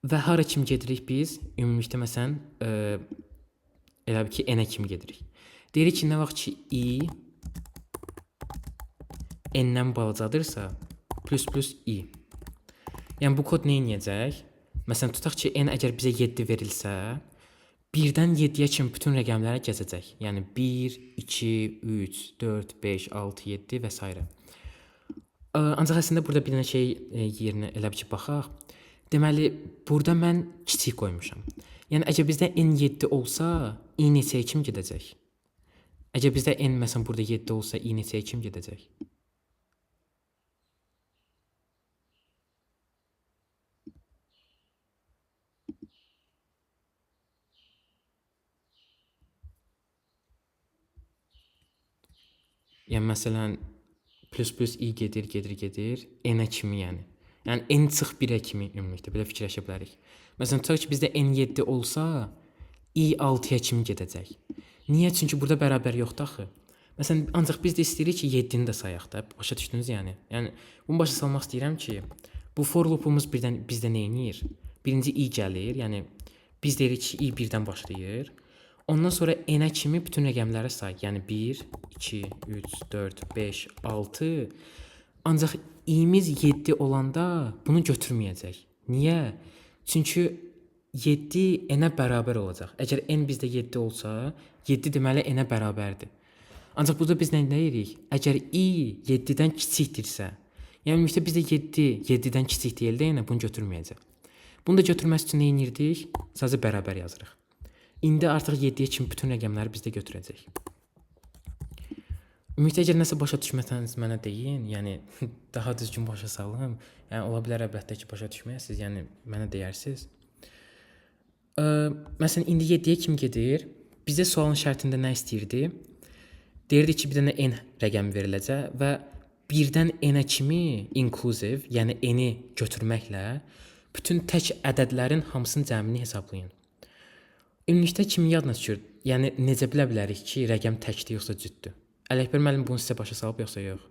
və hara kimi gedirik biz? Ümumilikdə məsələn elə bil ki, n-ə kimi gedirik. Deyirik ki, nə vaxt ki, i n-dən balacadırsa plus i. Yəni bu kod nə edəcək? Məsələn, tutaq ki, n əgər bizə 7 verilsə, 1-dən 7-yə kimi bütün rəqəmləri gəzəcək. Yəni 1, 2, 3, 4, 5, 6, 7 və s. Ancaq əslində burada bir dənə şey yerinə elə bir ki, baxaq. Deməli, burada mən kiçik qoymuşam. Yəni əgər bizdə n 7 olsa, i neçəyə kimi gedəcək? Əgər bizdə n məsələn burada 7 olsa, i neçəyə kimi gedəcək? Yəni məsələn plus i gedir, n-ə kimi yəni. Yəni n çıx 1-ə kimi ümumilikdə belə fikirləşə bilərik. Məsələn tutaq ki, bizdə n 7 olsa, i 6-ya kimi gedəcək. Niyə? Çünki burada bərabər yoxdur axı. Məsələn ancaq biz də istəyirik ki, 7-ni də sayaq da. Başa düşdünüz yəni? Yəni bunu başa salmaq istəyirəm ki, bu for loopumuz bizdə nə edir? Birinci i gəlir, yəni biz deyirik ki, i 1-dən başlayır. Ondan sonra n-ə kimi bütün rəqəmləri say. Yəni 1, 2, 3, 4, 5, 6. Ancaq i-miz 7 olanda bunu götürməyəcək. Niyə? Çünki 7 n-ə bərabər olacaq. Əgər n bizdə 7 olsa, 7 deməli n-ə bərabərdir. Ancaq burada biz nə deyirik? Əgər i 7-dən kiçikdirsə, yəni ümumilikdə bizdə 7-dən kiçik deyildə, yəni bunu götürməyəcək. Bunu da götürmək üçün nə edirdik? Sadəcə bərabər yazırıq. İndi artıq 7-yə kimi bütün rəqəmləri bizdə götürəcək. Ümumiyyətlə əgər nəsə başa düşməsəniz mənə deyin, yəni daha düzgün başa salım. Yəni ola bilər əlbəttə ki, başa düşməyəsiniz, yəni mənə deyərsiniz. Məsələn indi 7-yə kimi gedir. Bizə sualın şərtində nə istəyirdi? Deyirdi ki, bir dənə n rəqəmi veriləcək və 1-dən n-ə kimi inclusive, yəni n-i götürməklə bütün tək ədədlərin hamısının cəmini hesablayın. Ümumilikdə kimi yadına düşür? Yəni necə bilə bilərik ki, rəqəm təkdir yoxsa cütdür? Ələkbər müəllim bunu sizə başa salıb yoxsa yox?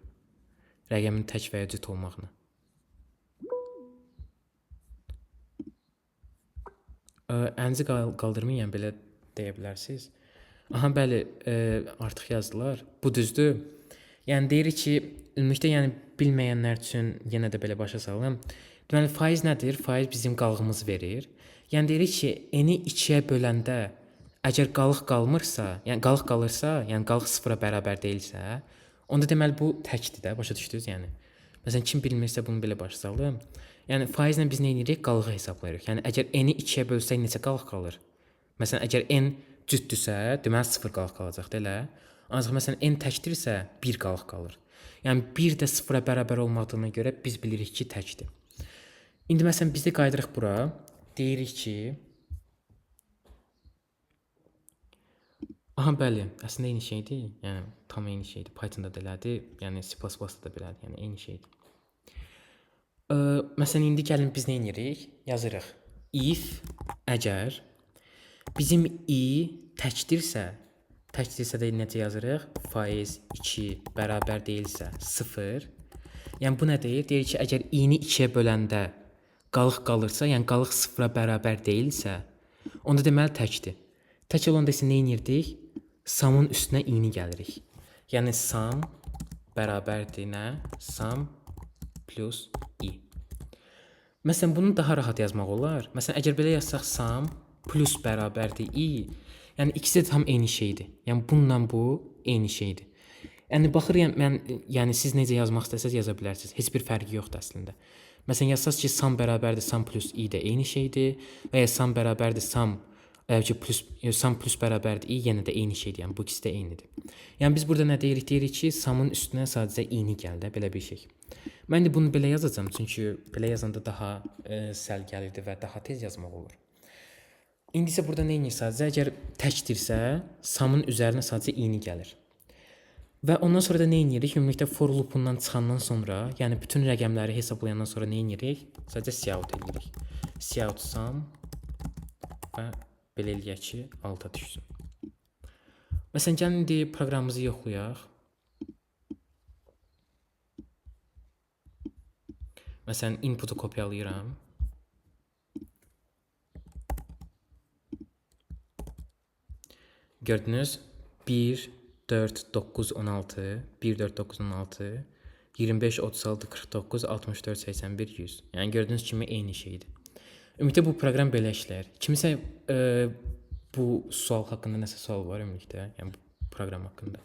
Rəqəmin tək və ya cüt olmağını. Əlinizi qaldırmayın, yəni belə deyə bilərsiniz. Aha, bəli, artıq yazdılar. Bu düzdür. Yəni deyirik ki, ümumilikdə yəni bilməyənlər üçün yenə də belə başa salım. Deməli faiz nədir? Faiz bizim qalığımızı verir. Yəni deyirik ki, n-i 2-yə böləndə əgər qalıq qalmırsa, yəni qalıq qalırsa, yəni qalıq 0-a bərabər deyilsə, onda deməli bu təkdir də, başa düşdünüz yəni. Məsələn, kim bilmirsə bunu belə başa salım. Yəni faizlə biz nə edirik? Qalığı hesablayırıq. Yəni əgər n-i 2-yə bölsək neçə qalıq qalır? Məsələn, əgər n cütdürsə, deməli 0 qalıq qalacaqdır elə. Ancaq məsələn n təkdirsə 1 qalıq qalır. Yəni 1 də 0-a bərabər olmadığına görə biz bilirik ki, təkdir. İndi məsələn biz də qayıdırıq bura. Deyirik ki, aha bəli, əslində eyni şeydir. Yəni tam eyni şeydir. Python-da da elədi, yəni C++-da da belədir. Yəni eyni şeydir. Məsələn indi gəlin biz nə edirik? Yazırıq. If əgər bizim i təkdirsə də necə yazırıq? Faiz 2 bərabər deyilsə 0. Yəni bu nə deyir? Deyir ki, əgər i-ni 2-yə böləndə qalıq qalırsa, yəni qalıq 0-a bərabər deyilsə, onda deməli təkdir. Tək olanda isə nə edirdik? Samın üstünə i-ni gəlirik. Yəni sam bərabərdir nə? Sam plus i. Məsələn, bunu daha rahat yazmaq olar. Məsələn, əgər belə yazsaq sam plus bərabərdir i, yəni ikisi də tam eyni şeydir. Yəni bununla bu eyni şeydir. Yəni baxır, yəni siz necə yazmaq istəsəz yaza bilərsiniz. Heç bir fərqi yoxdur əslində. Məsələn, yazsaz ki, sam bərabərdir sam plus i də eyni şeydir və ya sam bərabərdir sam plus bərabərdir i yenə də eyni şeydir. Yəni bu ikisi də eynidir. Yəni biz burada nə deyirik? Deyirik ki, samın üstünə sadəcə i-ni gəldi, belə bir şey. Mən indi bunu belə yazacağam, çünki belə yazanda daha səlgəlidir və daha tez yazmaq olur. İndi isə burada nə edir sadəcə? Əgər təkdirsə, samın üzərinə sadəcə i-ni gəlir. Və ondan sonra da nə edirik? Ümumiyyətlə for loopundan çıxandan sonra, yəni bütün rəqəmləri hesablayandan sonra nə edirik? Sadəcə cout edirik. Cout sum və belə eləyək ki, alta düşsün. Məsələn, gəlin indi proqramımızı yoxlayaq. Məsələn, inputu kopyalayıram. Gördünüz? 1, 4, 9, 16, 1, 4, 9, 16, 25, 36, 49, 64, 81, 100. Yəni gördüyünüz kimi eyni şeydir. Ümumiyyətlə bu proqram belə işləyir. Kimisə bu sual haqqında nəsə sual var ümumiyyətlə, yəni bu proqram haqqında.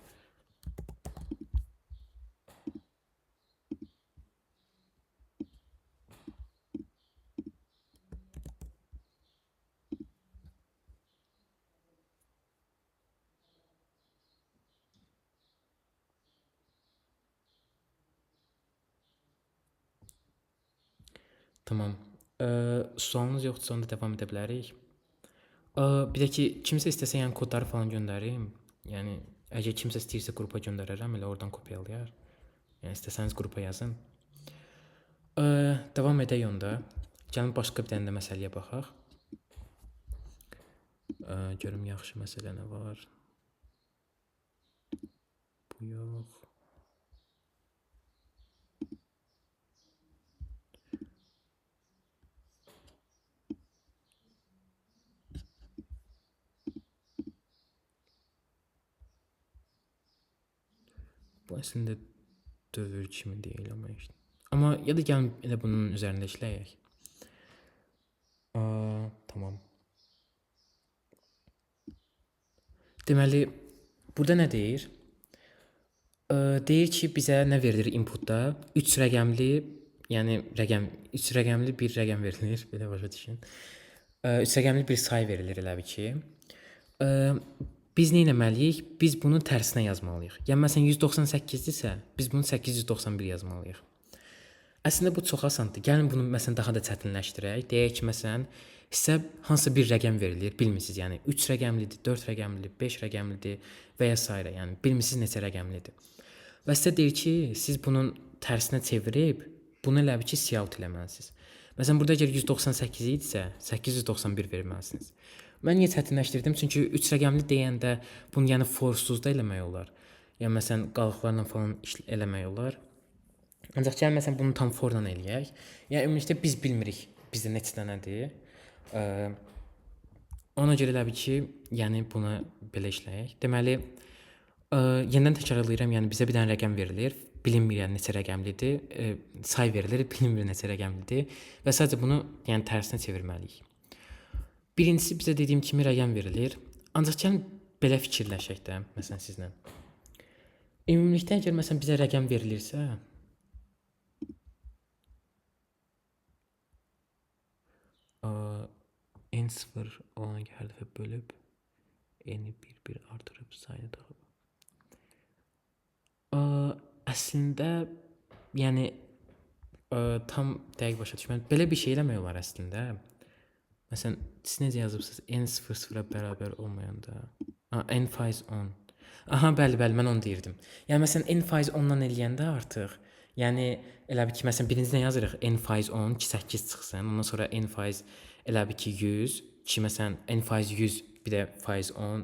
Tamam. Sualınız yoxdursa onda davam edə bilərik. Bir də ki, kimsə istəsə yəni kodları falan göndərim. Yəni əgər kimsə istəyirsə qrupa göndərərəm, elə oradan kopyalayar. Yəni istəsəniz qrupa yazın. Davam edək onda. Gəlin başqa bir dənə də məsələyə baxaq. Görüm yaxşı məsələ nə var. Bu yox. Bu əslində dövr kimi deyil amma işte. Amma ya da gəlin elə bunun üzərində işləyək. Tamam. Deməli, burada nə deyir? Deyir ki, bizə nə verilir inputda? 3 rəqəmli, yəni 3 rəqəmli bir rəqəm verilir, belə başa düşün. 3 rəqəmli bir sayı verilir elə bir ki. Biz nə etməliyik? Biz bunu tərsinə yazmalıyıq. Yəni məsələn 198-dirsə, biz bunu 891 yazmalıyıq. Əslində bu çox asandır. Gəlin bunu məsələn daha da çətinləşdirək. Deyək ki, məsələn sizə hansısa bir rəqəm verilir, bilmirsiniz. Yəni 3 rəqəmlidir, 4 rəqəmlidir, 5 rəqəmlidir və ya s. Yəni bilmirsiniz neçə rəqəmlidir. Və sizə deyir ki, siz bunun tərsinə çevirib bunu elə bir ki, cout eləməlisiniz. Məsələn burada əgər 198 idisə, 891 verməlisiniz. Mən niyə çətinləşdirdim? Çünki 3 rəqəmli deyəndə bunu yəni forsuz da eləmək olar. Yəni məsələn qalıqlarla falan eləmək olar. Ancaq gəlin məsələn bunu tam forla eləyək. Yəni ümumiyyətlə biz bilmirik bizdə neçə dənədir. Ona görə elə bir ki, yəni buna belə işləyək. Deməli, yenidən təkrarlayıram, yəni bizə bir dənə rəqəm verilir. Bilinmir yəni neçə rəqəmlidir. Say verilir, bilinmir neçə rəqəmlidir və sadəcə bunu yəni tərsinə çevirməliyik. Birincisi bizə dediyim kimi rəqəm verilir. Ancaq gəlin belə fikirləşək də, məsələn sizlə. Ümumilikdə əgər məsələn bizə rəqəm verilirsə, n0 olan hər dəfə bölüb n-i bir artırıb sayını daxil. Əslində, yəni tam dəqiq başa düşmədim. Belə bir şey eləmək olar əslində. Məsələn, siz necə yazıbsınız? n0 0-a bərabər olmayanda. N faiz 10. Aha, bəli, mən onu deyirdim. Yəni məsələn n faiz 10-dan eləyəndə artıq, yəni elə bil ki, məsələn birinci nə yazırıq? N faiz 10 ki 8 çıxsın. Ondan sonra n faiz elə bil ki 100 ki məsələn n faiz 100 bir də faiz 10,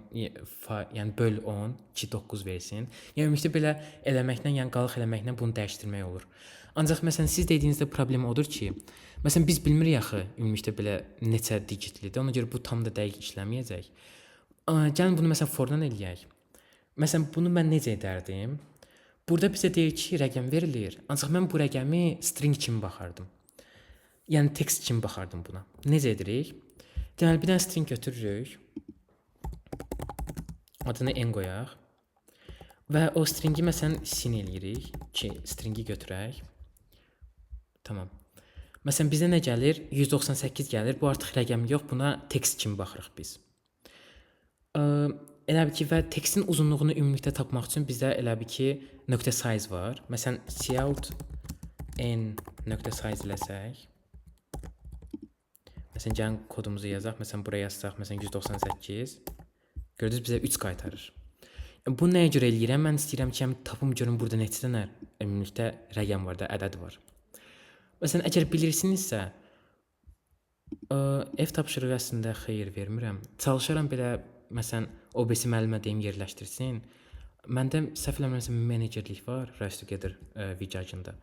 yəni böl 10 ki 9 versin. Yəni ümumiyyətlə belə eləməklə, yəni qalıq eləməklə bunu dəyişdirmək olur. Ancaq məsələn siz dediyinizdə problem odur ki, məsələn biz bilmirik axı ümumiyyətlə belə neçə digitlidir. Ona görə bu tam da dəqiq işləməyəcək. Gəlin bunu məsələn fordan eləyək. Məsələn, bunu mən necə edərdim? Burada bizə deyir ki, rəqəm verilir. Ancaq mən bu rəqəmi string kimi baxardım. Yəni text kimi baxardım buna. Necə edirik? Deməli, bir dənə string götürürük. Adını n qoyaq. Və o stringi məsələn sin eləyirik ki, stringi götürək. Tamam. Məsələn, bizə nə gəlir? 198 gəlir. Bu artıq rəqəm yox, buna text kimi baxırıq biz. Elə bil ki, və tekstin uzunluğunu ümumilikdə tapmaq üçün bizdə elə bil ki, nöqtə size var. Məsələn, cout n nöqtə size eləsək. Məsələn, gəlin kodumuzu yazaq. Məsələn, buraya yazsaq, məsələn, 198. Gördünüz, bizə 3 qaytarır. Bu nəyə görə eləyirəm? Mən istəyirəm ki, tapım görüm burada neçə dənə ümumilikdə rəqəm var da, ədəd var. Məsələn, əgər bilirsinizsə, ev tapşırığı əslində xeyir vermirəm. Çalışaram belə, məsələn, OBS müəllimə deyim yerləşdirsin. Məndə səhv eləmirəmsə menecerlik var Rise Together VCAG-ında.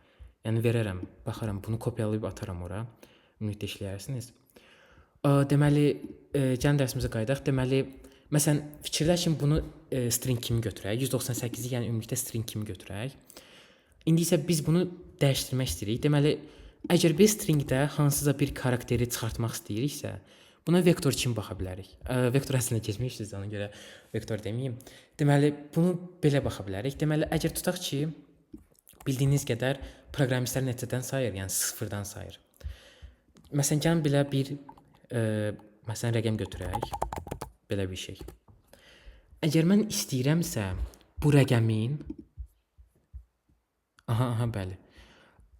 Yəni verərəm, baxaram, bunu kopyalayıb ataram ora. Ümumiyyətlə işləyərsiniz. Deməli, gəlin dərsimizə qayıdaq. Deməli, məsələn, fikirləşin bunu string kimi götürək. 198-i yəni ümumilikdə string kimi götürək. İndi isə biz bunu dəyişdirmək istəyirik. Deməli, əgər biz stringdə hansısa bir karakteri çıxartmaq istəyiriksə, buna vektor kimi baxa bilərik. Vektor əslində keçmişsiniz, ona görə vektor deməyim. Deməli, bunu belə baxa bilərik. Deməli, əgər tutaq ki, bildiyiniz qədər proqramistlər neçədən sayır? Yəni 0-dan sayır. Məsələn, gəlin belə bir məsələn rəqəm götürək. Belə bir şey. Əgər mən istəyirəmsə bu rəqəmin bəli.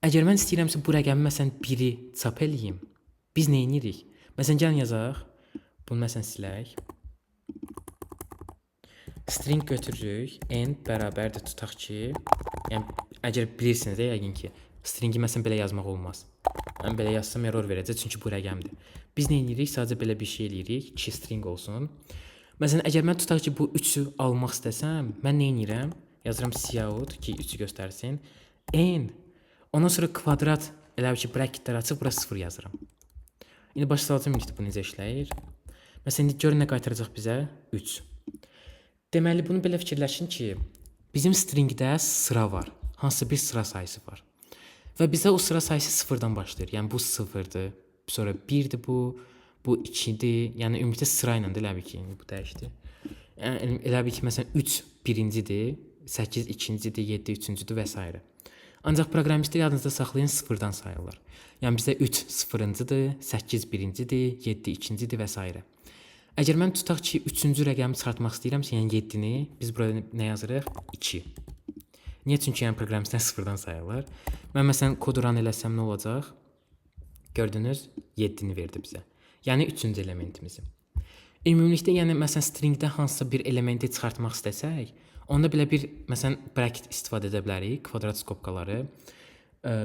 Əgər mən istəyirəmsə bu rəqəmi məsələn 1-i çap eləyim, biz nə edirik? Məsələn, gəlin yazaq. Bunu məsələn silək. String götürürük. N bərabərdir tutaq ki, yəni əgər bilirsiniz də yəqin ki, stringi məsələn belə yazmaq olmaz. Mən belə yazsam error verəcək çünki bu rəqəmdir. Biz nə edirik? Sadəcə belə bir şey eləyirik ki, string olsun. Məsələn, əgər mən tutaq ki, bu 3-ü almaq istəsəm, mən nə edirəm? Yazıram cout ki, 3-ü göstərsin. N. Ondan sonra kvadrat elə ki, bracketlər açıb bura 0 yazıram. İndi başa salacağım bu necə işləyir. Məsələn, indi görün nə qaytaracaq bizə? 3. Deməli, bunu belə fikirləşin ki, bizim stringdə sıra var. Hansısa bir sıra sayısı var. Və bizə o sıra sayısı 0-dan başlayır. Yəni bu 0-dır, sonra 1-dir bu 2-dir. Yəni ümumiyyətlə sıra ilə də elə bil ki, bu dəyişdi. Yəni elə bil ki, məsələn 3 birincidir, 8 ikincidir, 7 üçüncüdür və s. Ancaq proqramistlər yadınızda saxlayın 0-dan sayırlar. Yəni bizdə 3 sıfırıncıdır, 8 birincidir, 7 ikincidir və s. Əgər mən tutaq ki, 3-cü rəqəmi çıxartmaq istəyirəmsə, yəni 7-ni, biz burada nə yazırıq? 2. Niyə? Çünki yəni proqramistlər 0-dan sayırlar. Mən məsələn kodu run eləsəm nə olacaq? Gördünüz, 7-ni verdi bizə. Yəni 3-cü elementimizi. Ümumilikdə yəni məsələn stringdə hansısa bir elementi çıxartmaq istəsək, onda belə bir məsələn bracket istifadə edə bilərik, kvadrat skobkaları,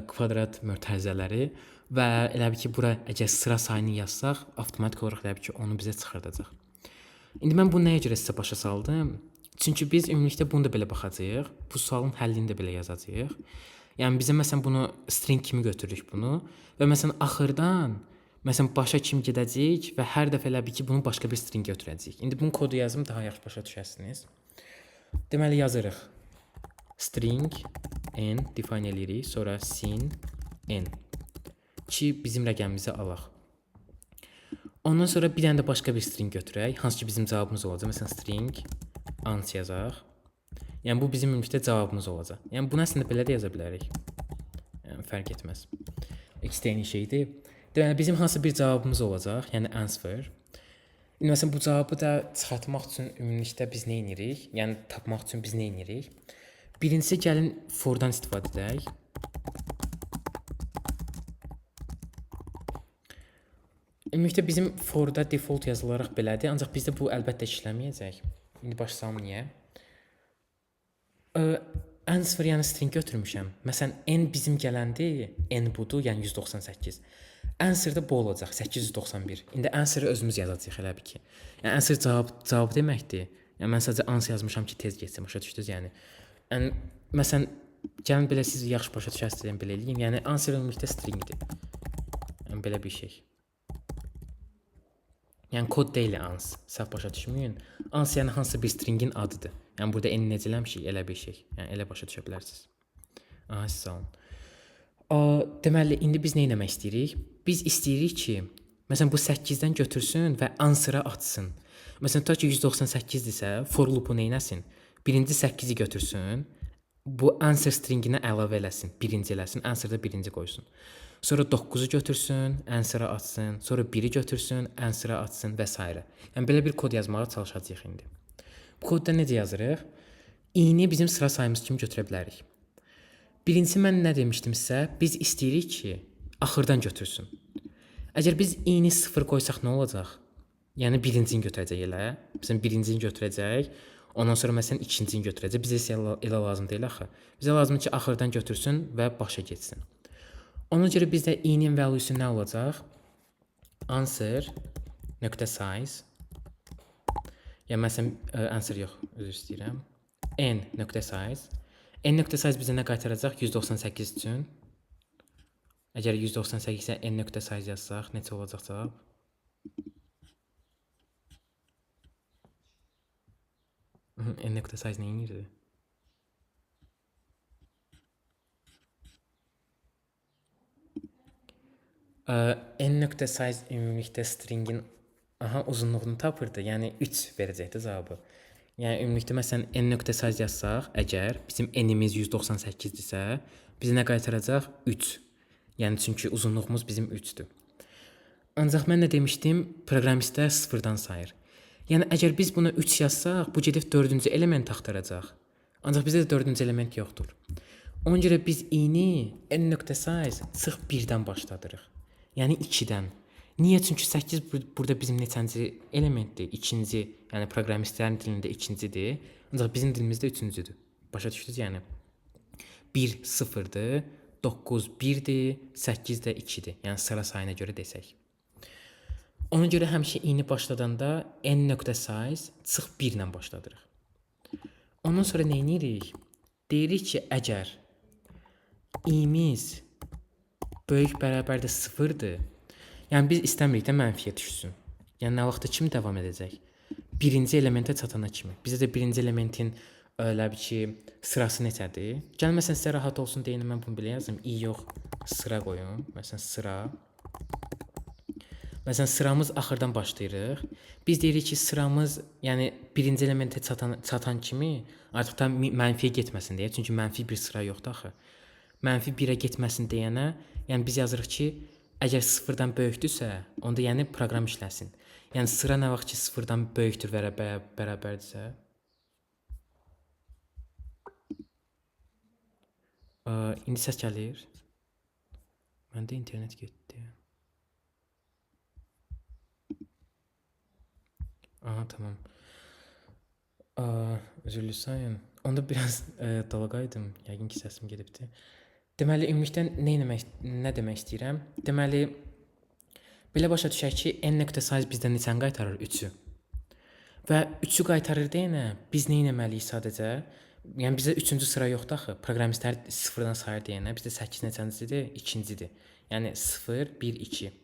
kvadrat mötərizələri və elə bil ki, bura əgər sıra sayını yazsaq, avtomatik olaraq elə bil ki, onu bizə çıxardacaq. İndi mən bunu nəyə görə sizə başa saldım? Çünki biz ümumilikdə bunu da belə baxacağıq. Bu sualın həllini də belə yazacağıq. Yəni bizə məsələn bunu string kimi götürürük bunu və məsələn axırdan məsələn başa kimi gedəcəyik və hər dəfə elə bil ki, bunu başqa bir string götürəcəyik. İndi bunun kodu yazım daha yaxşı başa düşəsiniz. Deməli yazırıq. String n define eləyirik, sonra sin n ki bizim rəqəmimizi alaq. Ondan sonra bir dənə də başqa bir string götürək, hansı ki bizim cavabımız olacaq. Məsələn string ans yazaq. Yəni bu bizim ümumilikdə cavabımız olacaq. Yəni bunu əslində belə də yaza bilərik. Yəni fərq etməz. İkisi eyni şeydir. Deməli bizim hansı bir cavabımız olacaq, yəni answer. İndi məsələn bu cavabı da çıxartmaq üçün ümumilikdə biz nə edirik? Yəni tapmaq üçün biz nə edirik? Birincisi gəlin fordan istifadə edək. Ümumilikdə bizim forda default yazılaraq belədir, ancaq bizdə bu əlbəttə işləməyəcək. İndi başlayalım niyə? Answer yəni string götürmüşəm. Məsələn n bizim gələndi, n budur, yəni 198. Answer da bu olacaq, 891. İndi answer özümüz yazacağıq elə bil ki. Yəni answer cavab deməkdir. Yəni mən sadəcə answer yazmışam ki, tez getsin, başa düşdünüz yəni. Yəni məsələn gəlin belə siz yaxşı başa düşəsiniz belə eləyin. Yəni answer ümumilikdə stringdir. Yəni belə bir şey. Yəni kod deyil ans. Səhv başa düşməyin. Ans yəni hansısa bir stringin adıdır. Yəni burada n necə eləmişik, elə bir şey. Yəni elə başa düşə bilərsiniz. Aha, sağ olun. Deməli indi biz nə etmək istəyirik? Biz istəyirik ki, məsələn bu 8-dən götürsün və answera atsın. Məsələn tutaq ki 198-dirsə, for loop-u nə etsin? Birinci 8-i götürsün, bu answer stringinə əlavə eləsin, birinci eləsin, answer-da birinci qoysun. Sonra 9-u götürsün, answer-a atsın, sonra 1-i götürsün, answer-a atsın və s. Yəni belə bir kod yazmağa çalışacağıq indi. Bu kodda necə yazırıq? I-ni bizim sıra sayımız kimi götürə bilərik. Birincisi mən nə demişdimsə, biz istəyirik ki, axırdan götürsün. Əgər biz i-ni 0 qoysaq nə olacaq? Yəni birincini götürəcək elə. Məsələn birincini götürəcək, ondan sonra məsələn ikincini götürəcək. Bizə isə elə lazım deyil axı. Bizə lazımdır ki, axırdan götürsün və başa getsin. Ona görə bizdə i-nin value'su nə olacaq? Answer.size. Yəni məsələn answer yox, üzr istəyirəm. n.size. n.size bizə nə qaytaracaq? 198 üçün. Əgər 198 isə n.size yazsaq, neçə olacaq cavab? n.size nə edir? n.size ümumilikdə stringin uzunluğunu tapırdı. Yəni 3 verəcəkdi cavabı. Yəni ümumilikdə məsələn n.size yazsaq, əgər bizim n-imiz 198-dirsə, bizə nə qaytaracaq? 3. Yəni çünki uzunluğumuz bizim 3-dür. Ancaq mən nə demişdim? Proqramistlər sıfırdan sayır. Yəni əgər biz buna 3 yazsaq, bu gedib 4-cü element axtaracaq. Ancaq bizdə də 4-cü element yoxdur. Ona görə biz i-ni n.size çıx 1-dən başladırıq. Yəni 2-dən. Niyə? Çünki 8 burada bizim neçənci elementdir? İkinci, yəni proqramistlərin dilində ikincidir. Ancaq bizim dilimizdə üçüncüdür. Başa düşdünüz yəni? 1 0-dır, 9 1-dir, 8 də 2-dir. Yəni sıra sayına görə desək. Ona görə həmişə i-ni başladanda n.size çıx 1-lə başladırıq. Ondan sonra nə edirik? Deyirik ki, əgər i-miz böyük bərabər də 0-dır, yəni biz istəmirik də mənfiyə düşsün. Yəni nə vaxta kimi davam edəcək? Birinci elementə çatana kimi. Bizə də birinci elementin elə bir ki, sırası neçədir? Gəl məsələn sizə rahat olsun deyin, mən bunu belə yazım. I yox, sıra qoyun. Məsələn sıra. Məsələn sıramız axırdan başlayırıq. Biz deyirik ki, sıramız yəni birinci elementə çatan kimi artıq da mənfiyə getməsin deyə. Çünki mənfi bir sıra yoxdur axı. Mənfi 1-ə getməsin deyənə, yəni biz yazırıq ki, əgər 0-dan böyükdürsə, onda yəni proqram işləsin. Yəni sıra nə vaxt ki 0-dan böyükdür və bərabərdirsə. İndi səs gəlir. Məndə internet getdi. Aha, tamam. Üzürlü sayın. Onda biraz dalğaydım. Yəqin ki səsim gedibdi. Deməli, ümumilikdə nə demək istəyirəm? Deməli, belə başa düşək ki, n.size bizdən neçəni qaytarır? 3-ü. Və 3-ü qaytarır deyənə, biz nə etməliyik sadəcə? Yəni bizdə 3-cü sıra yoxdur axı. Proqramistlər 0-dan sayır deyənə, bizdə 8 neçəncidir? 2-cidir. Yəni 0, 1, 2.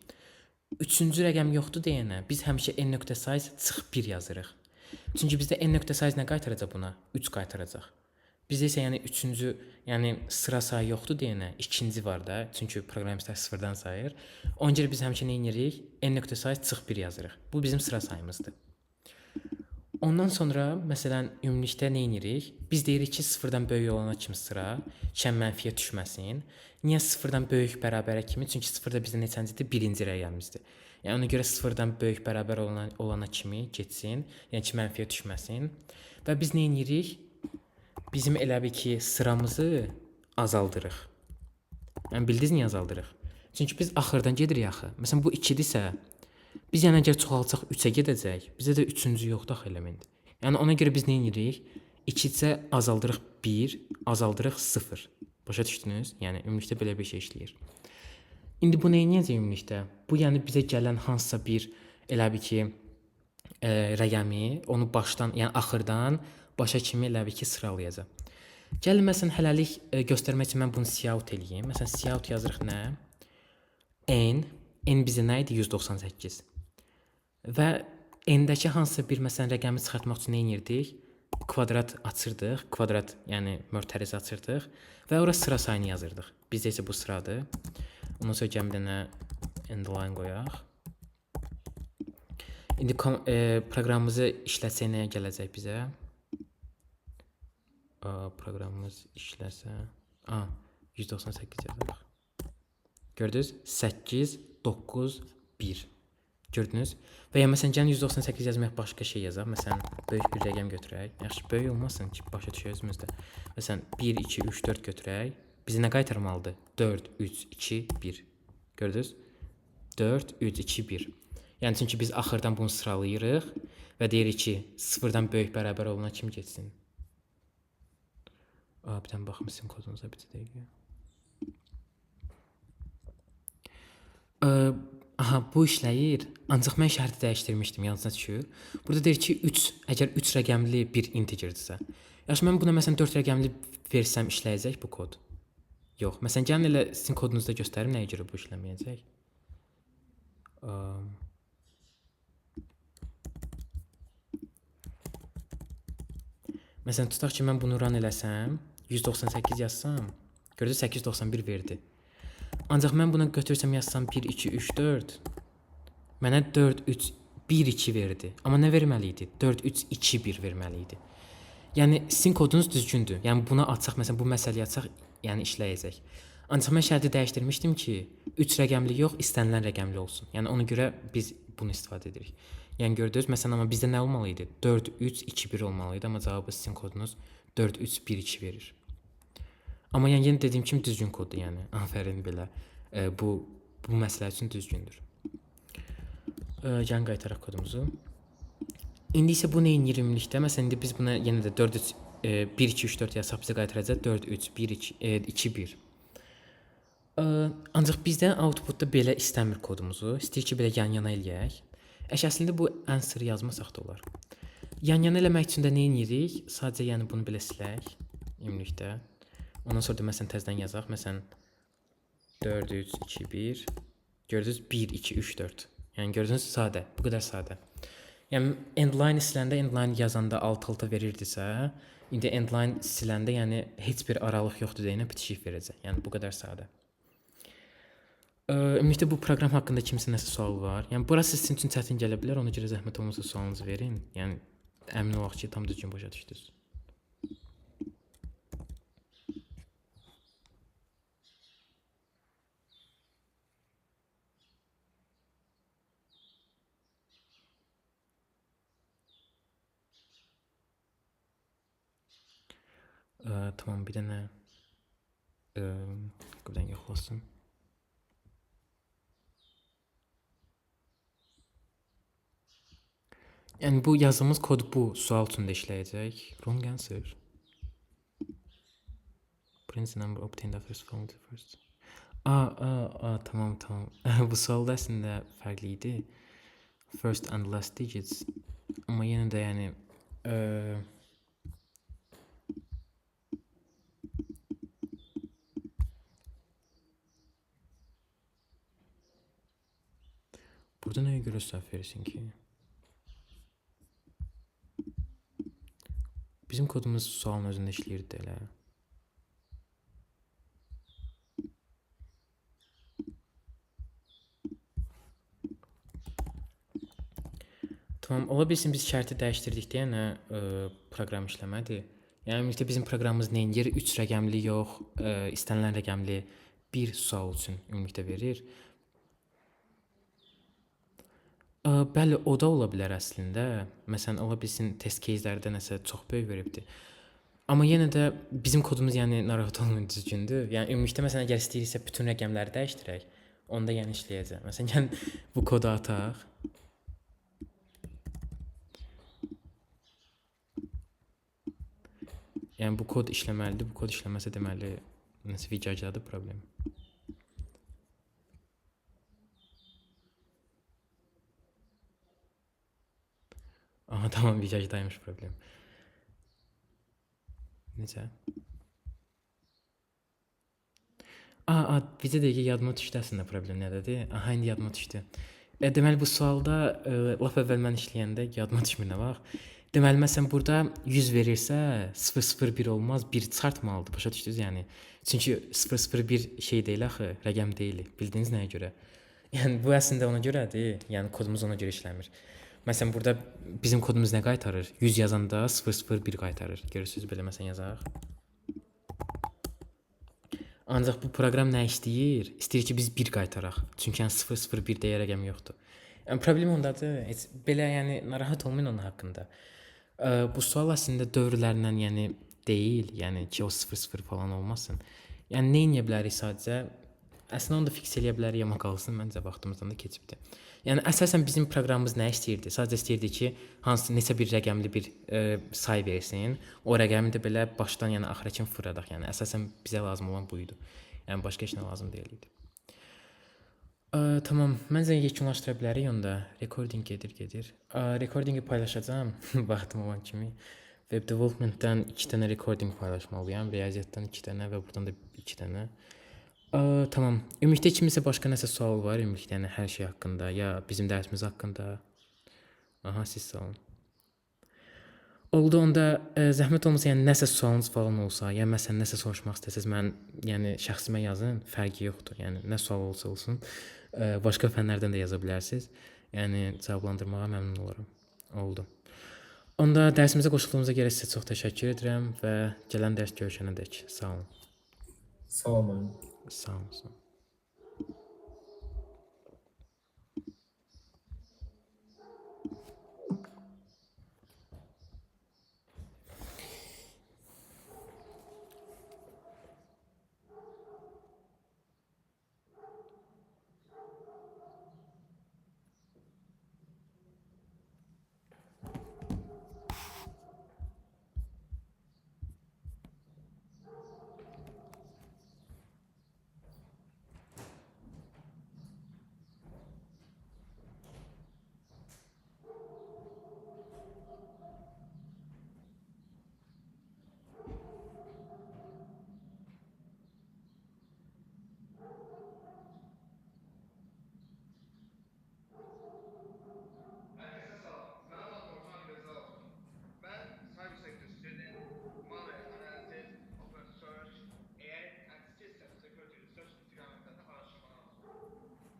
3-cü rəqəm yoxdur deyənə, biz həmişə n.size çıx 1 yazırıq. Çünki bizdə n.size nə qaytaracaq buna? 3 qaytaracaq. Bizdə isə yəni 3-cü, yəni sıra sayı yoxdur deyənə, 2-ci var da, çünki proqramistlər 0-dan sayır. Ona görə biz həmişə nə edirik? n.size çıx 1 yazırıq. Bu bizim sıra sayımızdır. Ondan sonra məsələn ümumilikdə nə edirik? Biz deyirik ki, sıfırdan böyük olana kimi sıra şən mənfiyə düşməsin. Niyə sıfırdan böyük bərabərə kimi? Çünki sıfır da bizdə neçəncidir? Birinci rəqəmimizdir. Yəni ona görə sıfırdan böyük bərabər olana kimi getsin. Yəni ki, mənfiyə düşməsin. Və biz nə edirik? Bizim elə bil ki, sıramızı azaldırıq. Yəni bildiniz niyə azaldırıq? Çünki biz axırdan gedirik axı. Məsələn bu 2-dirsə, biz yəni əgər çoxaltsaq 3-ə gedəcək. Bizdə də 3-cü yoxdur axı element. Yəni ona görə biz nə edirik? 2-isə azaldırıq 1, azaldırıq 0. Başa düşdünüz? Yəni ümumilikdə belə bir şey işləyir. İndi bu nə edəcək ümumilikdə? Bu yəni bizə gələn hansısa bir elə bil ki, rəqəmi onu başdan, yəni axırdan başa kimi elə bil ki, sıralayacaq. Gəlin məsələn hələlik göstərmək üçün mən bunu cout eləyim. Məsələn cout yazırıq nə? N bizə nə idi? 198. Və n-dəki hansısa bir məsələn rəqəmi çıxartmaq üçün nə edirdik? Kvadrat açırdıq, kvadrat yəni mötərizə açırdıq və ora sıra sayını yazırdıq. Bizdə isə bu sıradır. Ondan sonra gəlin bir dənə end line qoyaq. İndi proqramımızı işlətsək nəyə gələcək bizə? Proqramımız işləsə, 198 yazırıq. Gördünüz? 8, 9, 1. Gördünüz? Və ya məsələn gəlin 198 yazmaq başqa şey yazaq. Məsələn böyük bir rəqəm götürək. Yaxşı, böyük olmasın ki, başa düşək özümüzdə. Məsələn 1, 2, 3, 4 götürək. Bizə nə qaytarmalıdır? 4, 3, 2, 1. Gördünüz? 4, 3, 2, 1. Yəni çünki biz axırdan bunu sıralayırıq və deyirik ki, sıfırdan böyük bərabər olana kimi getsin. Bir dənə baxım sizin kodunuza bir dəqiqə. Bu işləyir. Ancaq mən şərti dəyişdirmişdim, yalnızca düşür. Burada deyir ki, 3, əgər 3 rəqəmli bir integerdirsə. Yaxşı, mən buna məsələn 4 rəqəmli versəm işləyəcək bu kod? Yox. Məsələn, gəlin elə sizin kodunuzda göstərim nəyə görə bu işləməyəcək. Məsələn, tutaq ki, mən bunu run eləsəm, 198 yazsam, gördünüz 891 verdi. Ancaq mən buna götürsəm yazsam 1, 2, 3, 4, mənə 4, 3, 1, 2 verdi. Amma nə verməli idi? 4, 3, 2, 1 verməli idi. Yəni sizin kodunuz düzgündür. Yəni buna açaq, məsələn bu məsələyə açaq, yəni işləyəcək. Ancaq mən şərti dəyişdirmişdim ki, 3 rəqəmli yox, istənilən rəqəmli olsun. Yəni ona görə biz bunu istifadə edirik. Yəni gördünüz, məsələn amma bizdə nə olmalı idi? 4, 3, 2, 1 olmalı idi, amma cavabı sizin kodunuz 4, 3, 1, 2 verir. Amma yəni yenə dediyim kimi düzgün koddur, yəni. Afərin belə. Bu məsələ üçün düzgündür. Gəlin qaytaraq kodumuzu. İndi isə bu nə edir ümumilikdə? Məsələn indi biz buna yenə də 4, 3, 1, 2, 3, 4 yazsaq bizə qaytaracaq 4, 3, 1, 2, 1. Ancaq bizdə outputda belə istəmir kodumuzu. İstəyir ki, belə yan-yana eləyək. Əslində bu answer yazmasaq da olar. Yan-yana eləmək üçün də nə edirik? Sadəcə yəni bunu belə silək ümumilikdə. Ondan sonra da məsələn təzədən yazaq. Məsələn 4, 3, 2, 1. Gördünüz 1, 2, 3, 4. Yəni gördünüz sadə. Bu qədər sadə. Yəni endline siləndə, endline yazanda alt-alta verirdisə, indi endline siləndə yəni heç bir aralıq yoxdur deyənə bitişik verəcək. Yəni bu qədər sadə. Ümumiyyətlə bu proqram haqqında kimsə nəsə sual var? Yəni burası sizin üçün çətin gələ bilər, ona görə zəhmət olmasa sualınızı verin. Yəni əmin olaq ki, tam düzgün başa düşdünüz. Tamam, bir dənə buradan yoxlasın. Yəni bu yazdığımız kod bu sual üçün də işləyəcək. Wrong answer. Print number obtained after found first. Tamam. Bu sual da əslində fərqli idi. First and last digits. Amma yenə də yəni burada nəyə görə səhv verirsin ki? Bizim kodumuz sualın özündə işləyirdi elə. Tamam, ola bilsin biz şərti dəyişdirdik deyə nə proqram işləmədi. Yəni ümumilikdə bizim proqramımız nə edir? 3 rəqəmli yox, istənilən rəqəmli bir sual üçün ümumilikdə verir. Bəli, o da ola bilər əslində. Məsələn, ola bilsin test case'lərdə nəsə çox böyük veribdi. Amma yenə də bizim kodumuz yəni narahat olmayın düzgündür. Yəni ümumilikdə məsələn əgər istəyirsə bütün rəqəmləri dəyişdirək, onda yəni işləyəcək. Məsələn, yəni bu kodu ataq. Yəni bu kod işləməlidir. Bu kod işləməsə deməli nəsə vicacıdadır problem. Aha, tamam, vicacıdaymış problem. Necə? Bizə dəqiqə yadıma düşdü əslində problem nədədir? Aha, indi yadıma düşdü. Deməli bu sualda lap əvvəl mən işləyəndə yadıma düşmür nə vaxt. Deməli məsələn burada 100 verirsə 001 olmaz, 1 çıxartmalıdır. Başa düşdünüz yəni? Çünki 001 şey deyil axı, rəqəm deyil. Bildiniz nəyə görə? Yəni bu əslində ona görədir. Yəni kodumuz ona görə işləmir. Məsələn burada bizim kodumuz nə qaytarır? 100 yazanda 001 qaytarır. Görürsüz belə məsələn yazaq. Ancaq bu proqram nə istəyir? İstəyir ki biz 1 qaytaraq. Çünki yəni 001 deyə rəqəm yoxdur. Yəni problem ondadır. Heç belə yəni narahat olmayın onun haqqında. Bu sual əslində dövrlərlə yəni deyil, yəni ki o 00 falan olmasın. Yəni nə edə bilərik sadəcə? Əslində onu da fiks eləyə bilərik, amma qalsın məncə vaxtımızdan da keçibdi. Yəni əsasən bizim proqramımız nə istəyirdi? Sadəcə istəyirdi ki, hansı neçə bir rəqəmli bir say versin. O rəqəmi də belə başdan yəni axıra kimi fırladaq. Yəni əsasən bizə lazım olan bu idi. Yəni başqa heç nə lazım deyil idi. Tamam, məncə yekunlaşdıra bilərik onda. Recording gedir. Recordingi paylaşacağam vaxtım olan kimi. Web development-dən 2 dənə recording paylaşmalıyam, riyaziyyatdan 2 dənə və buradan da 2 dənə. Tamam. Ümumilikdə kiminsə başqa nəsə sual var, ümumilikdə yəni hər şey haqqında ya bizim dərsimiz haqqında. Aha, siz sorun. Oldu, onda zəhmət olmasa yəni nəsə sualınız falan olsa, ya məsələn nəsə soruşmaq istəsəz mən yəni şəxsimə yazın, fərqi yoxdur. Yəni nə sual olsa olsun, başqa fənlərdən də yaza bilərsiniz. Yəni cavablandırmağa məmnun olaram. Oldu. Onda dərsimizə qoşulduğunuza görə sizə çox təşəkkür edirəm və gələn dərs görüşənədək sağ olun. Sağ olun. Sağ olun. Herkese selam. Benim adım Orhan Rıza olsun. Ben Cyber Sector Student, Malware Analysis, Open Source, AI and System Security Research istikametinde araştırmalar yapıyorum.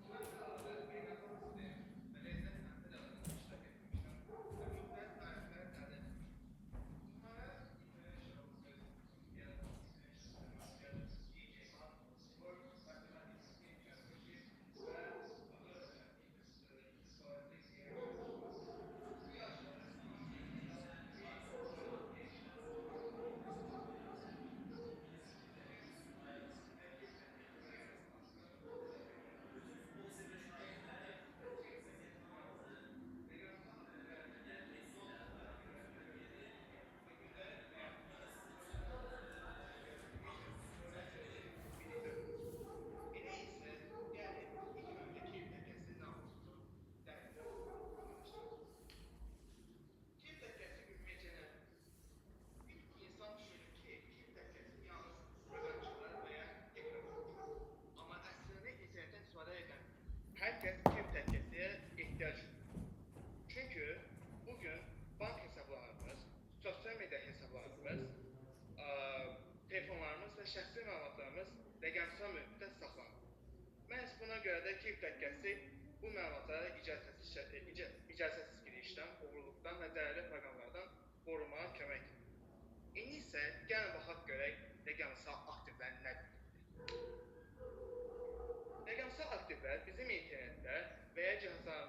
Bundan əlavə beynəlxalq sistem və riyaziyyat məntəqələrində iştirak etmişəm və müxtəlif tarixlər əldə etmişəm. Bunlara International Space Computer, International Mathematics, World Mathematics, Geography və Elə isə gəlin ilk öncə Kiev təkkəsinin namusunu dərindən araşdıraq. Kiev təkkəsi ümumiyyətcə nədir? Bir insan düşünür ki, Kiev təkkəsi yalnız proqramçılar və ya ekranlar. Amma əslində internetdən istifadə edən hər kəs Kiev təkkəsiyə ehtiyac duyur. Çünki bugün bank hesablarımız, sosial media hesablarımız, telefonlarımız və şəxsi məlumatlarımız rəqəmsal mühitdə saxlanılır. Məhz buna görə də Kiev təkkəsi bu məlumatlara icazəsiz giriş işdən, oğurluqdan və zərərli proqramlardan qorumağa kömək edir. İndi isə gəlin baxaq görək rəqəmsal aktivlər nədir? Rəqəmsal aktivlər bizim internetdə və ya cihazlarımızda